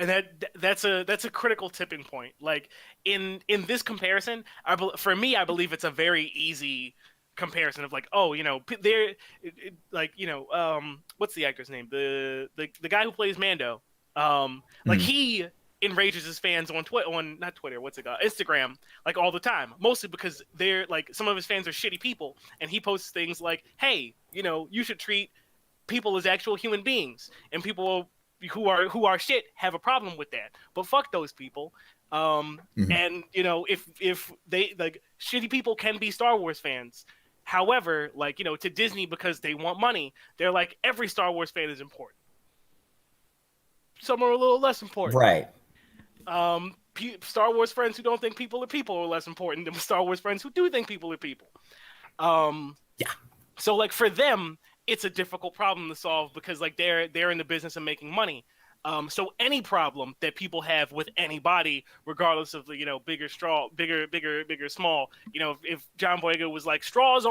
And that's a critical tipping point. Like in this comparison, for me, I believe it's a very easy comparison of like, oh, they're like, what's the actor's name? The guy who plays Mando. Like he enrages his fans on not Twitter, what's it called? Instagram, like all the time. Mostly because they're like, some of his fans are shitty people, and he posts things like, hey, you should treat people as actual human beings, and people who are shit have a problem with that, but fuck those people. And if they like, shitty people can be Star Wars fans. However, like, to Disney, because they want money, they're like, every Star Wars fan is important. Some are a little less important. Right. Star Wars friends who don't think people are less important than Star Wars friends who do think people are people. Yeah. So like for them, it's a difficult problem to solve because like they're in the business of making money. So any problem that people have with anybody, regardless of the bigger, small, if John Boyega was like, straws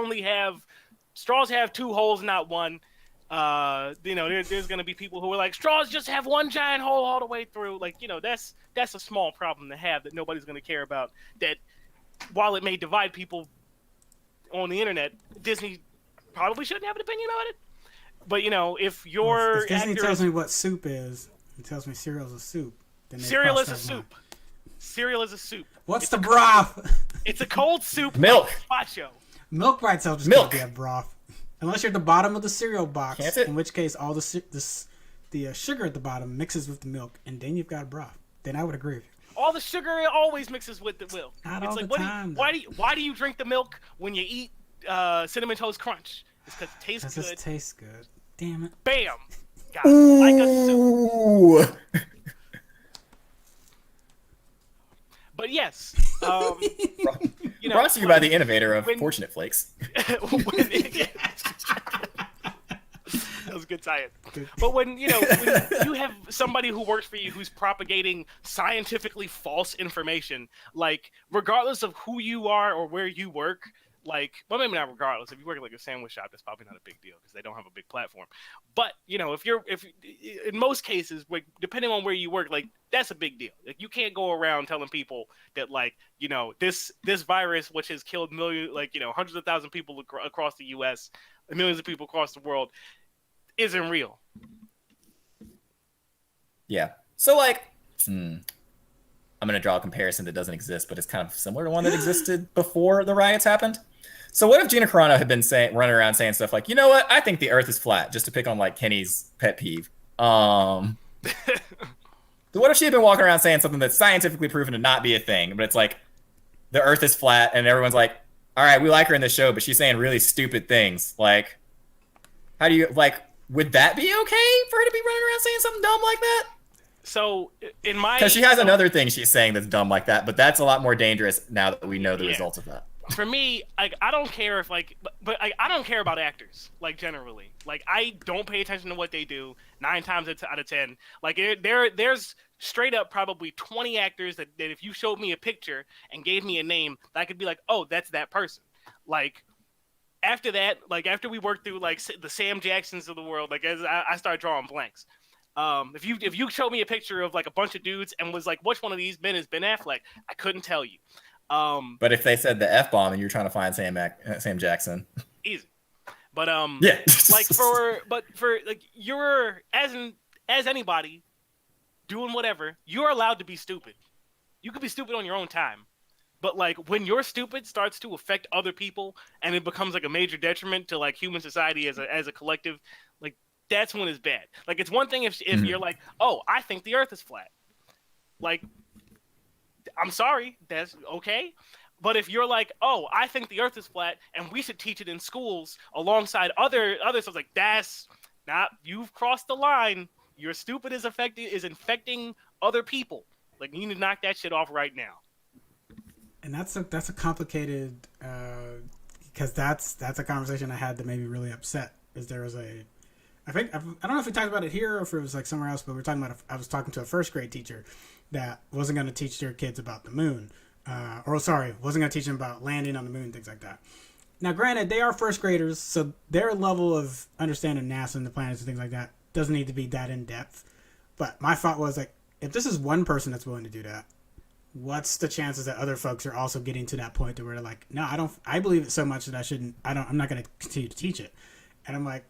have two holes, not one. There's gonna be people who are like, straws just have one giant hole all the way through. Like, that's a small problem to have that nobody's gonna care about. That while it may divide people on the internet, Disney probably shouldn't have an opinion about it. But if your if Disney tells me what soup is, and tells me cereal's a soup, then cereal is a soup. Cereal is a soup. What's the broth? It's a cold soup. Milk. Like gazpacho. Milk by itself just can't be a broth, unless you're at the bottom of the cereal box. Can't it? In which case, all the sugar at the bottom mixes with the milk, and then you've got a broth. Then I would agree with you. All the sugar always mixes with the milk. Not it's all like, the time. Why do you drink the milk when you eat Cinnamon Toast Crunch? It's because it tastes good. It just tastes good. Damn it. Bam. Got it. Like a soup. Ooh. But yes, Brought to you by the innovator of Fortunate Flakes. That was a good tie-in. But when you have somebody who works for you who's propagating scientifically false information, like regardless of who you are or where you work, like, well, maybe not regardless. If you work at like a sandwich shop, that's probably not a big deal because they don't have a big platform. But if in most cases, like, depending on where you work, like that's a big deal. Like you can't go around telling people that like this virus, which has killed millions, like hundreds of thousands of people across the U.S., millions of people across the world, isn't real. Yeah. So like, I'm gonna draw a comparison that doesn't exist, but it's kind of similar to one that existed before the riots happened. So what if Gina Carano had been running around saying stuff like, you know what, I think the Earth is flat, just to pick on like Kenny's pet peeve. So what if she had been walking around saying something that's scientifically proven to not be a thing, but it's like the Earth is flat, and everyone's like, all right, we like her in the show, but she's saying really stupid things. Like, how do you would that be okay for her to be running around saying something dumb like that? So because she has another thing she's saying that's dumb like that, but that's a lot more dangerous now that we know the results of that. For me, like, I don't care if but I don't care about actors, like, generally. Like, I don't pay attention to what they do 9 times out of 10. Like, there's straight up probably 20 actors that if you showed me a picture and gave me a name, I could be like, oh, that's that person. Like, after that, like, after we worked through like the Sam Jacksons of the world, like, as I started drawing blanks. If you showed me a picture of like a bunch of dudes and was like, which one of these men is Ben Affleck, I couldn't tell you. But if they said the F-bomb and you're trying to find Sam Jackson, easy. But yeah, like for like, you're as anybody doing whatever, you're allowed to be stupid. You could be stupid on your own time. But like when your stupid starts to affect other people and it becomes like a major detriment to like human society as a collective, like that's when it's bad. Like it's one thing if you're like, oh, I think the Earth is flat. Like, I'm sorry, that's okay. But if you're like, oh, I think the Earth is flat and we should teach it in schools alongside other stuff, like that's not, you've crossed the line. Your stupid is infecting other people. Like you need to knock that shit off right now. And that's a complicated because that's a conversation I had that made me really upset. Is there was I don't know if we talked about it here or if it was like somewhere else, but we were talking about I was talking to a first grade teacher that wasn't going to teach their kids about the moon, wasn't going to teach them about landing on the moon, things like that. Now, granted, they are first graders, so their level of understanding NASA and the planets and things like that doesn't need to be that in depth. But my thought was like, if this is one person that's willing to do that, what's the chances that other folks are also getting to that point to where they're like, no, I believe it so much that I'm not going to continue to teach it. And I'm like,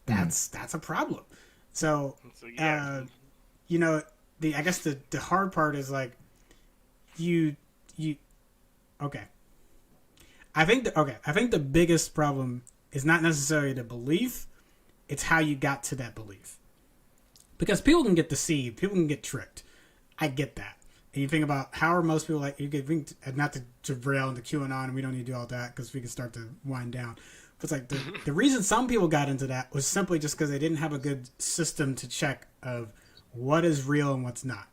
that's a problem. So, you know, I guess the hard part is like, okay. I think the biggest problem is not necessarily the belief, it's how you got to that belief. Because people can get deceived, people can get tricked. I get that. And you think about how are most people like, not to derail into QAnon, and we don't need to do all that because we can start to wind down. But it's like the reason some people got into that was simply just because they didn't have a good system to check of what is real and what's not.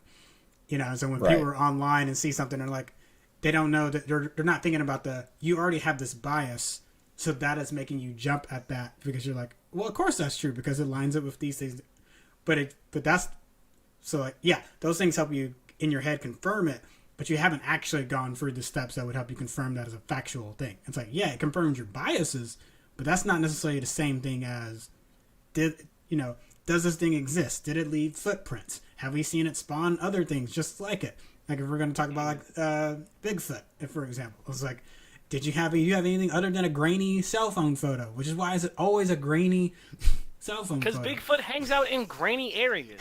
You know, so when people are online and see something, they're like, they don't know that they're not thinking about you already have this bias, so that is making you jump at that because you're like, well, of course that's true because it lines up with these things. But that's, so like, yeah, those things help you in your head confirm it, but you haven't actually gone through the steps that would help you confirm that as a factual thing. It's like, yeah, it confirms your biases, but that's not necessarily the same thing as, does this thing exist? Did it leave footprints? Have we seen it spawn other things just like it? Like if we're going to talk about like Bigfoot, for example, it's like, did you have anything other than a grainy cell phone photo? Which is why is it always a grainy cell phone photo? Because Bigfoot hangs out in grainy areas.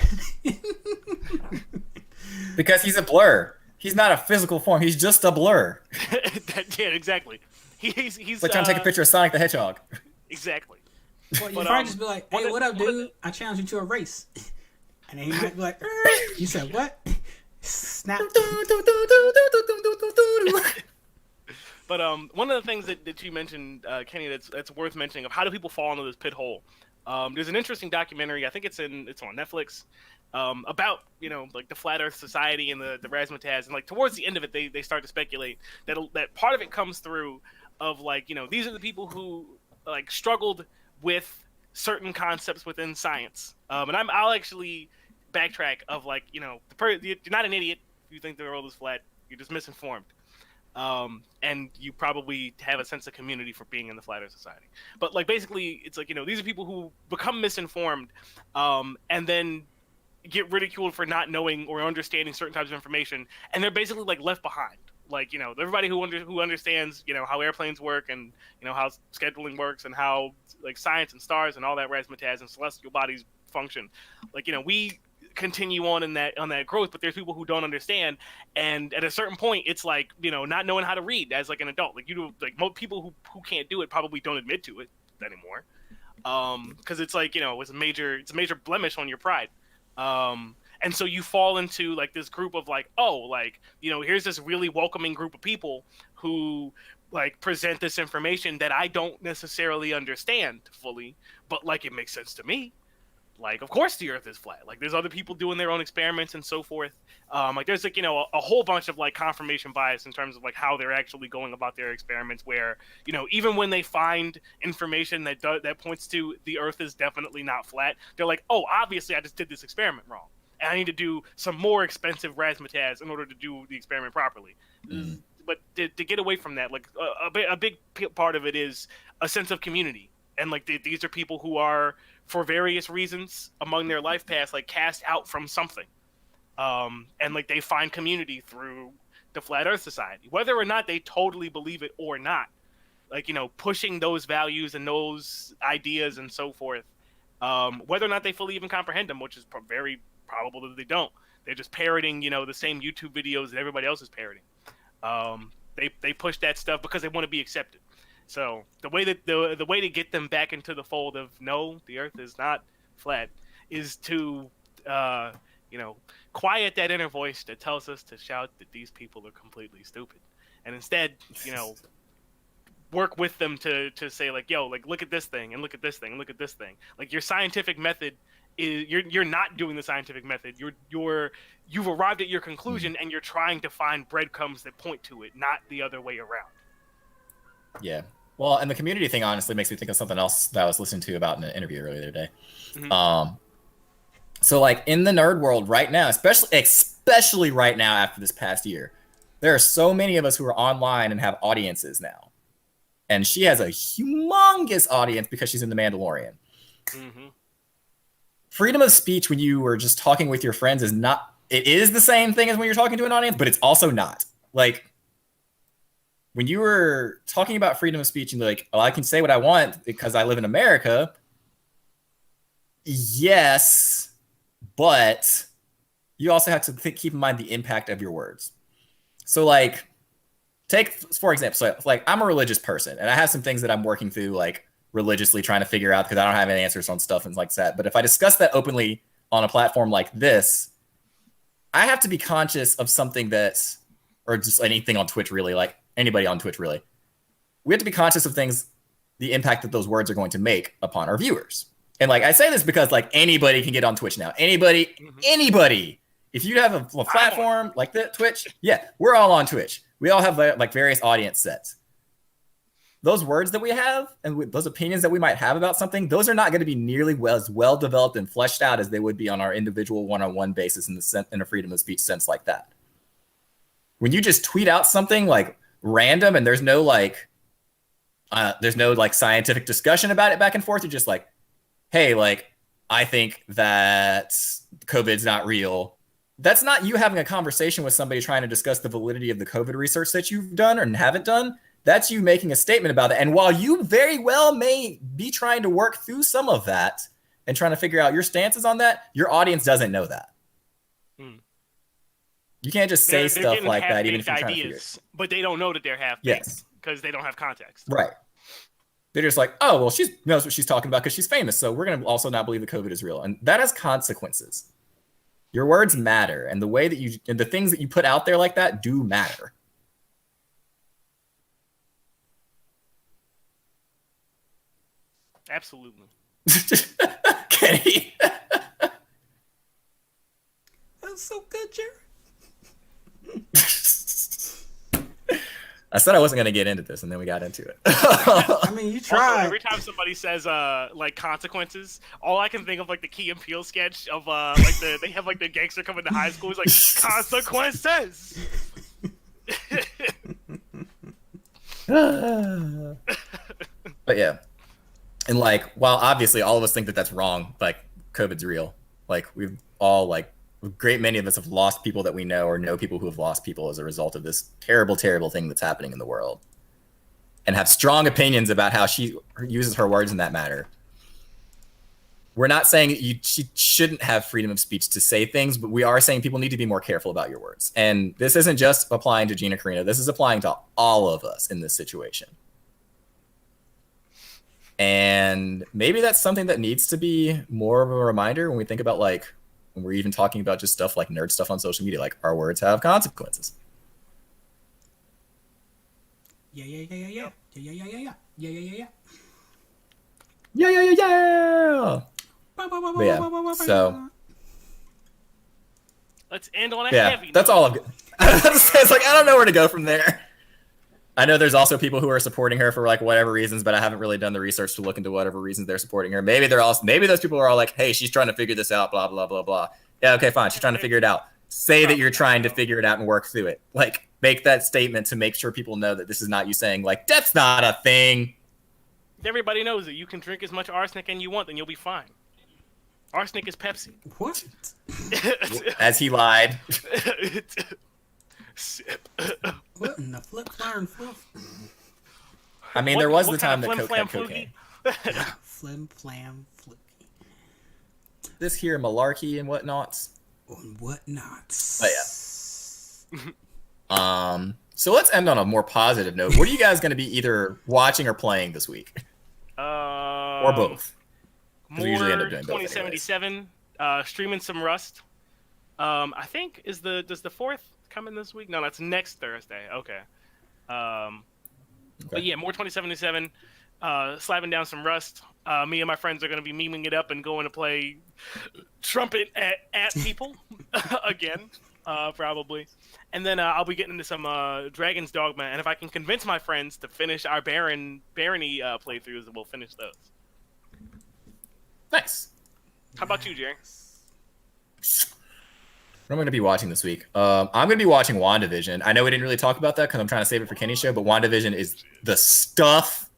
Because he's a blur. He's not a physical form. He's just a blur. Yeah, exactly. He's like trying to take a picture of Sonic the Hedgehog. Exactly. Well, you probably just be like, hey, what up, dude? I challenge you to a race. And then he might be like, you said what? Snap. But one of the things that you mentioned, Kenny, that's worth mentioning of how do people fall into this pit hole. There's an interesting documentary. I think it's on Netflix. About like the Flat Earth Society and the razzmatazz, and like towards the end of it, they start to speculate that part of it comes through of like these are the people who like struggled with certain concepts within science. And I'll actually backtrack of like you're not an idiot if you think the world is flat. You're just misinformed. And you probably have a sense of community for being in the Flat Earth Society. But like basically, it's like these are people who become misinformed, and then get ridiculed for not knowing or understanding certain types of information, and they're basically like left behind. Like everybody who understands how airplanes work and how scheduling works and how like science and stars and all that razzmatazz and celestial bodies function. Like we continue on in that growth, but there's people who don't understand, and at a certain point, it's like not knowing how to read as like an adult. Like most people who can't do it probably don't admit to it anymore, because it's like it's a major blemish on your pride. And so you fall into like this group of like, here's this really welcoming group of people who like present this information that I don't necessarily understand fully, but like it makes sense to me. Like, of course the Earth is flat. Like, there's other people doing their own experiments and so forth. Like, there's like a whole bunch of like confirmation bias in terms of like how they're actually going about their experiments. Where even when they find information that points to the Earth is definitely not flat, they're like, oh, obviously I just did this experiment wrong, and I need to do some more expensive razzmatazz in order to do the experiment properly. Mm. But to get away from that, like a big part of it is a sense of community, and like these are people who are, for various reasons among their life paths, like cast out from something, and like they find community through the Flat Earth Society, whether or not they totally believe it or not. Like pushing those values and those ideas and so forth, whether or not they fully even comprehend them, which is very probable that they don't. They're just parroting the same YouTube videos that everybody else is parroting. They push that stuff because they want to be accepted. So the way that the way to get them back into the fold of no, the Earth is not flat, is to quiet that inner voice that tells us to shout that these people are completely stupid, and instead work with them to say like, yo, like look at this thing and look at this thing and look at this thing. Like your scientific method is you're not doing the scientific method. You've arrived at your conclusion and you're trying to find breadcrumbs that point to it, not the other way around. Yeah. Well, and the community thing honestly makes me think of something else that I was listening to about in an interview earlier today. Mm-hmm. So like in the nerd world right now, especially right now after this past year, there are so many of us who are online and have audiences now. And she has a humongous audience because she's in The Mandalorian. Mm-hmm. Freedom of speech when you were just talking with your friends is not it is the same thing as when you're talking to an audience, but it's also not. Like, when you were talking about freedom of speech and like, oh, I can say what I want because I live in America. Yes, but you also have to keep in mind the impact of your words. So like, take, for example, so like I'm a religious person and I have some things that I'm working through like religiously trying to figure out because I don't have any answers on stuff and like that. But if I discuss that openly on a platform like this, I have to be conscious of something that's, or just anything on Twitch really, like anybody on Twitch really. We have to be conscious of things, the impact that those words are going to make upon our viewers. And like I say this because like anybody can get on Twitch now. Anybody. If you have a platform like the Twitch, yeah, we're all on Twitch. We all have like various audience sets. Those words that we have and those opinions that we might have about something, those are not going to be nearly as well developed and fleshed out as they would be on our individual one-on-one basis in a freedom of speech sense like that. When you just tweet out something like random and there's no like scientific discussion about it back and forth, you're just like, hey, like, I think that COVID's not real. That's not you having a conversation with somebody trying to discuss the validity of the COVID research that you've done or haven't done. That's you making a statement about it. And while you very well may be trying to work through some of that and trying to figure out your stances on that, your audience doesn't know that. You can't just say stuff like that even if you're trying to figure it. But they don't know that they're half-baked because they don't have context. Right. They're just like, oh, well, she knows what she's talking about because she's famous. So we're going to also not believe that COVID is real. And that has consequences. Your words matter. And the way that and the things that you put out there like that do matter. Absolutely. Kenny. That's so good, Jared. I said I wasn't going to get into this, and then we got into it. I mean, you tried. Also, every time somebody says like consequences, all I can think of like the Key and Peele sketch of like they have like the gangster coming to high school. He's like consequences. But yeah, and like while obviously all of us think that that's wrong, like COVID's real. Like we've all like a great many of us have lost people that we know or know people who have lost people as a result of this terrible, terrible thing that's happening in the world, and have strong opinions about how she uses her words in that matter. We're not saying she shouldn't have freedom of speech to say things, but we are saying people need to be more careful about your words. And this isn't just applying to Gina Carano. This is applying to all of us in this situation. And maybe that's something that needs to be more of a reminder when we think about like, when we're even talking about just stuff like nerd stuff on social media, like our words have consequences. Yeah. Yeah. But yeah, so let's end on a yeah, heavy that's note. all I've got. It's like I don't know where to go from there. I know there's also people who are supporting her for like whatever reasons, but I haven't really done the research to look into whatever reasons they're supporting her. Maybe those people are all like, hey, she's trying to figure this out, blah, blah, blah, blah. Yeah, okay, fine. She's trying to figure it out. Say that you're trying to figure it out and work through it. Like, make that statement to make sure people know that this is not you saying, like, that's not a thing. Everybody knows that you can drink as much arsenic as you want, then you'll be fine. Arsenic is Pepsi. What? As he lied. Sip. What in the flip, fire, and fluff? I mean, there was the time that Coke had cocaine. Flim, flam, flippy. This here malarkey and whatnots. And whatnots. But yeah. So let's end on a more positive note. What are you guys going to be either watching or playing this week? Or both? More we usually end up doing both 2077. Streaming some Rust. I think does the 4th come in this week? No, that's next Thursday. Okay. But yeah, more 2077. Slapping down some Rust. Me and my friends are going to be memeing it up and going to play trumpet at people again, probably. And then I'll be getting into some Dragon's Dogma. And if I can convince my friends to finish our barony playthroughs, we'll finish those. Nice. How about you, Jerry? What am I going to be watching this week? I'm going to be watching WandaVision. I know we didn't really talk about that because I'm trying to save it for Kenny's show, but WandaVision is the stuff.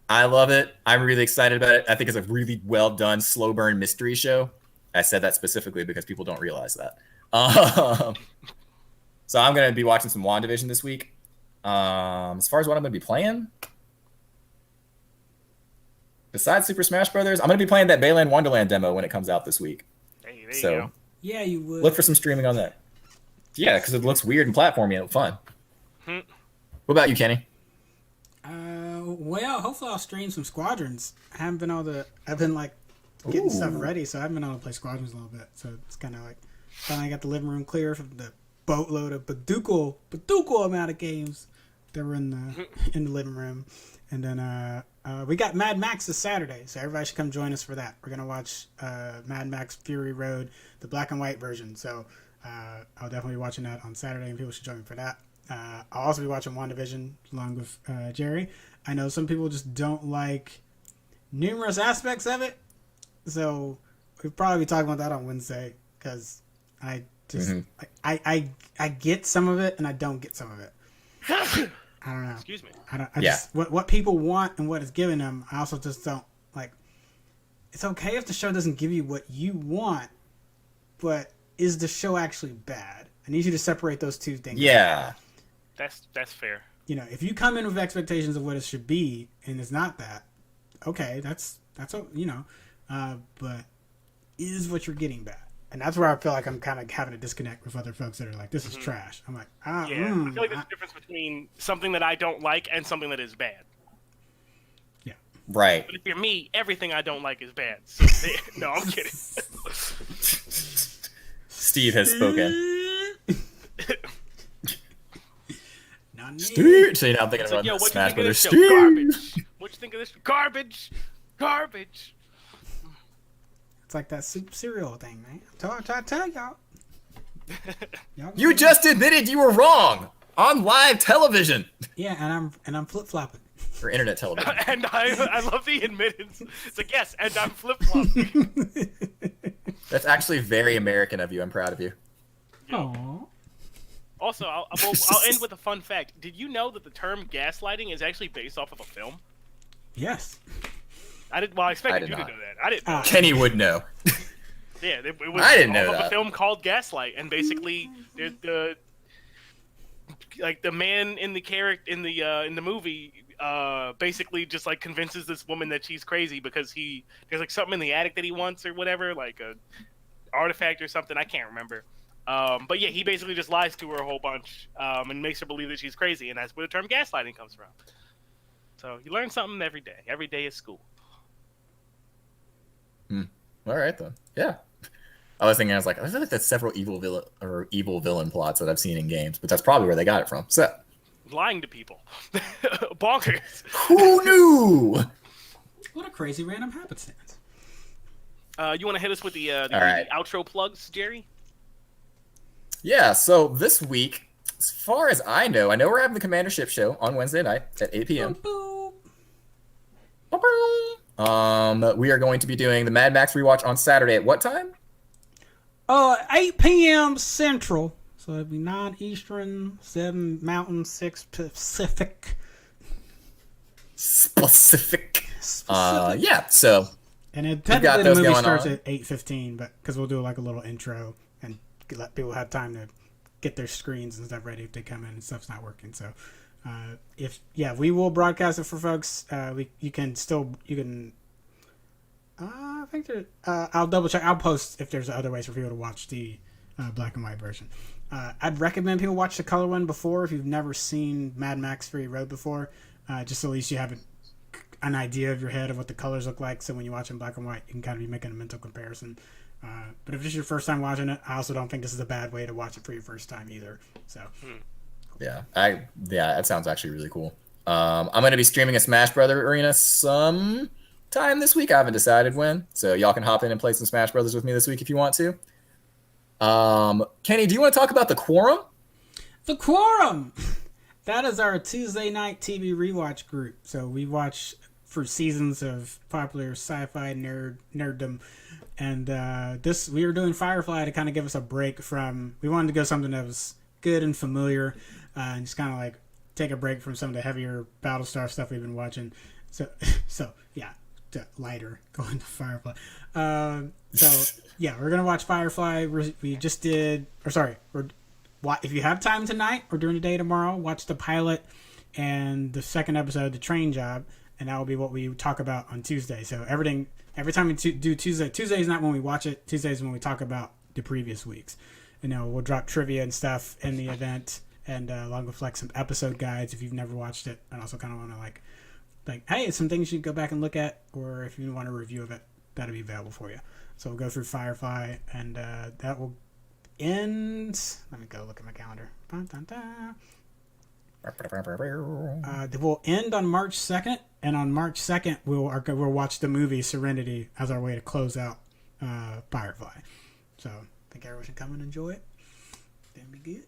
I love it. I'm really excited about it. I think it's a really well done, slow burn mystery show. I said that specifically because people don't realize that. So I'm going to be watching some WandaVision this week. As far as what I'm going to be playing, besides Super Smash Brothers, I'm going to be playing that Balan Wonderland demo when it comes out this week. Hey, there So you go. Yeah, you would. look for some streaming on that. Yeah, because it looks weird and platformy and fun. Hmm. What about you, Kenny? Well, hopefully I'll stream some Squadrons. I haven't been able to. I've been like getting stuff Ooh. ready, so I haven't been able to play Squadrons a little bit. So it's kind of like finally got the living room clear from the boatload of Baduko amount of games that were in the living room. And then we got Mad Max this Saturday, so everybody should come join us for that. We're gonna watch Mad Max Fury Road, the black and white version. So I'll definitely be watching that on Saturday, and people should join me for that. I'll also be watching WandaVision along with Jerry. I know some people just don't like numerous aspects of it, so we'll probably be talking about that on Wednesday, because I just I get some of it and I don't get some of it. I don't know. Excuse me. I just what people want and what is given them. I also just don't like. It's okay if the show doesn't give you what you want, but is the show actually bad? I need you to separate those two things. Yeah. That's fair. You know, if you come in with expectations of what it should be and it's not that, okay, that's you know, but is what you're getting bad? And that's where I feel like I'm kind of having a disconnect with other folks that are like, this is trash. I'm like, Yeah, I feel like there's a difference between something that I don't like and something that is bad. yeah. Right. But if you're me, everything I don't like is bad. So no, I'm kidding. Steve has spoken. Not me. Steve. So you're now thinking It's about like, yo, what you Smash think of Brothers. this show? Steve. Garbage. What you think of this? Garbage. Garbage. It's like that soup cereal thing, man. I tell y'all. You just admitted you were wrong on live television Yeah, and I'm flip flopping. or internet television. And I love the admittance. It's like, yes, and I'm flip-flopping. That's actually very American of you. I'm proud of you. Aww. Also, I'll end with a fun fact. Did you know that the term gaslighting is actually based off of a film? Yes. I expected did you not. to know that. I didn't know. Kenny would know. Yeah, it was I didn't know off of that. a film called Gaslight, and basically the man in the movie basically just like convinces this woman that she's crazy because there's like something in the attic that he wants or whatever, like a artifact or something. I can't remember. But yeah, he basically just lies to her a whole bunch and makes her believe that she's crazy, and that's where the term gaslighting comes from. So you learn something every day. Every day is school. All right then. Yeah. I was thinking, I feel like that's several evil villain plots that I've seen in games, but that's probably where they got it from. So, Lying to people. Bonkers. who knew? What a crazy random happenstance. You want to hit us with the right. outro plugs, Jerry? Yeah. So this week, as far as I know we're having the Commandership show on Wednesday night at 8 p.m. Boop. We are going to be doing the Mad Max rewatch on Saturday at what time? 8 p.m. Central. So it'd be 9 Eastern, 7 Mountain, 6 Pacific. Specific. Yeah. So And it got technically the those movie going starts on. at 8:15, but because we'll do like a little intro and let people have time to get their screens and stuff ready if they come in and stuff's not working. So we will broadcast it for folks. You can. I think there. I'll double check. I'll post if there's other ways for people to watch the black and white version. I'd recommend people watch the color one before if you've never seen Mad Max Fury Road before, just so at least you have an idea of your head of what the colors look like. So when you watch in black and white, you can kind of be making a mental comparison. But if this is your first time watching it, I also don't think this is a bad way to watch it for your first time either. So. Yeah, that sounds actually really cool. I'm going to be streaming a Smash Brother Arena sometime this week. I haven't decided when, so y'all can hop in and play some Smash Brothers with me this week if you want to. Kenny, do you want to talk about the Quorum? The Quorum! That is our Tuesday night TV rewatch group. So we watch for seasons of popular sci-fi nerddom. And we were doing Firefly to kind of give us a break from... We wanted to go something that was good and familiar and just kind of like take a break from some of the heavier Battlestar stuff we've been watching. So yeah. lighter, going to Firefly. So yeah, we're gonna watch Firefly. We just did, or sorry, if you have time tonight or during the day tomorrow, watch the pilot and the second episode, the train job, and that will be what we talk about on Tuesday. So every time we do Tuesday is not when we watch it. Tuesday is when we talk about the previous weeks. We'll drop trivia and stuff in the event, and along with like some episode guides if you've never watched it, and also kind of want to like, hey, some things you can go back and look at, or if you want a review of it, that'll be available for you. So we'll go through Firefly, and that will end. Let me go look at my calendar. It will end on March 2nd, and on March 2nd we'll watch the movie Serenity as our way to close out Firefly. So I think everyone should come and enjoy it. Then be good.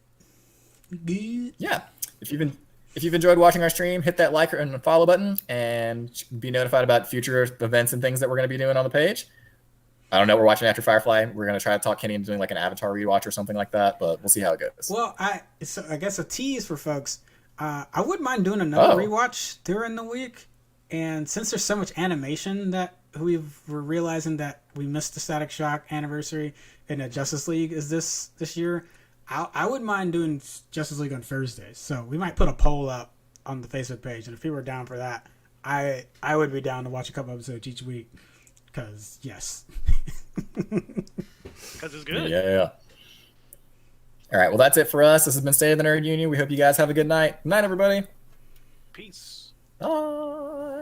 Good. Yeah. If you've enjoyed watching our stream, hit that like and follow button and be notified about future events and things that we're going to be doing on the page. I don't know. We're watching after Firefly. We're going to try to talk Kenny into doing like an Avatar rewatch or something like that, but we'll see how it goes. Well, I guess a tease for folks. I wouldn't mind doing another rewatch during the week. And since there's so much animation that we're realizing that we missed the Static Shock anniversary and that Justice League is this year, I wouldn't mind doing Justice League on Thursdays. So we might put a poll up on the Facebook page, and if people are down for that, I would be down to watch a couple episodes each week. Because yes, because it's good. Yeah. All right. Well, that's it for us. This has been State of the Nerd Union. We hope you guys have a good night. Good night, everybody. Peace. Bye.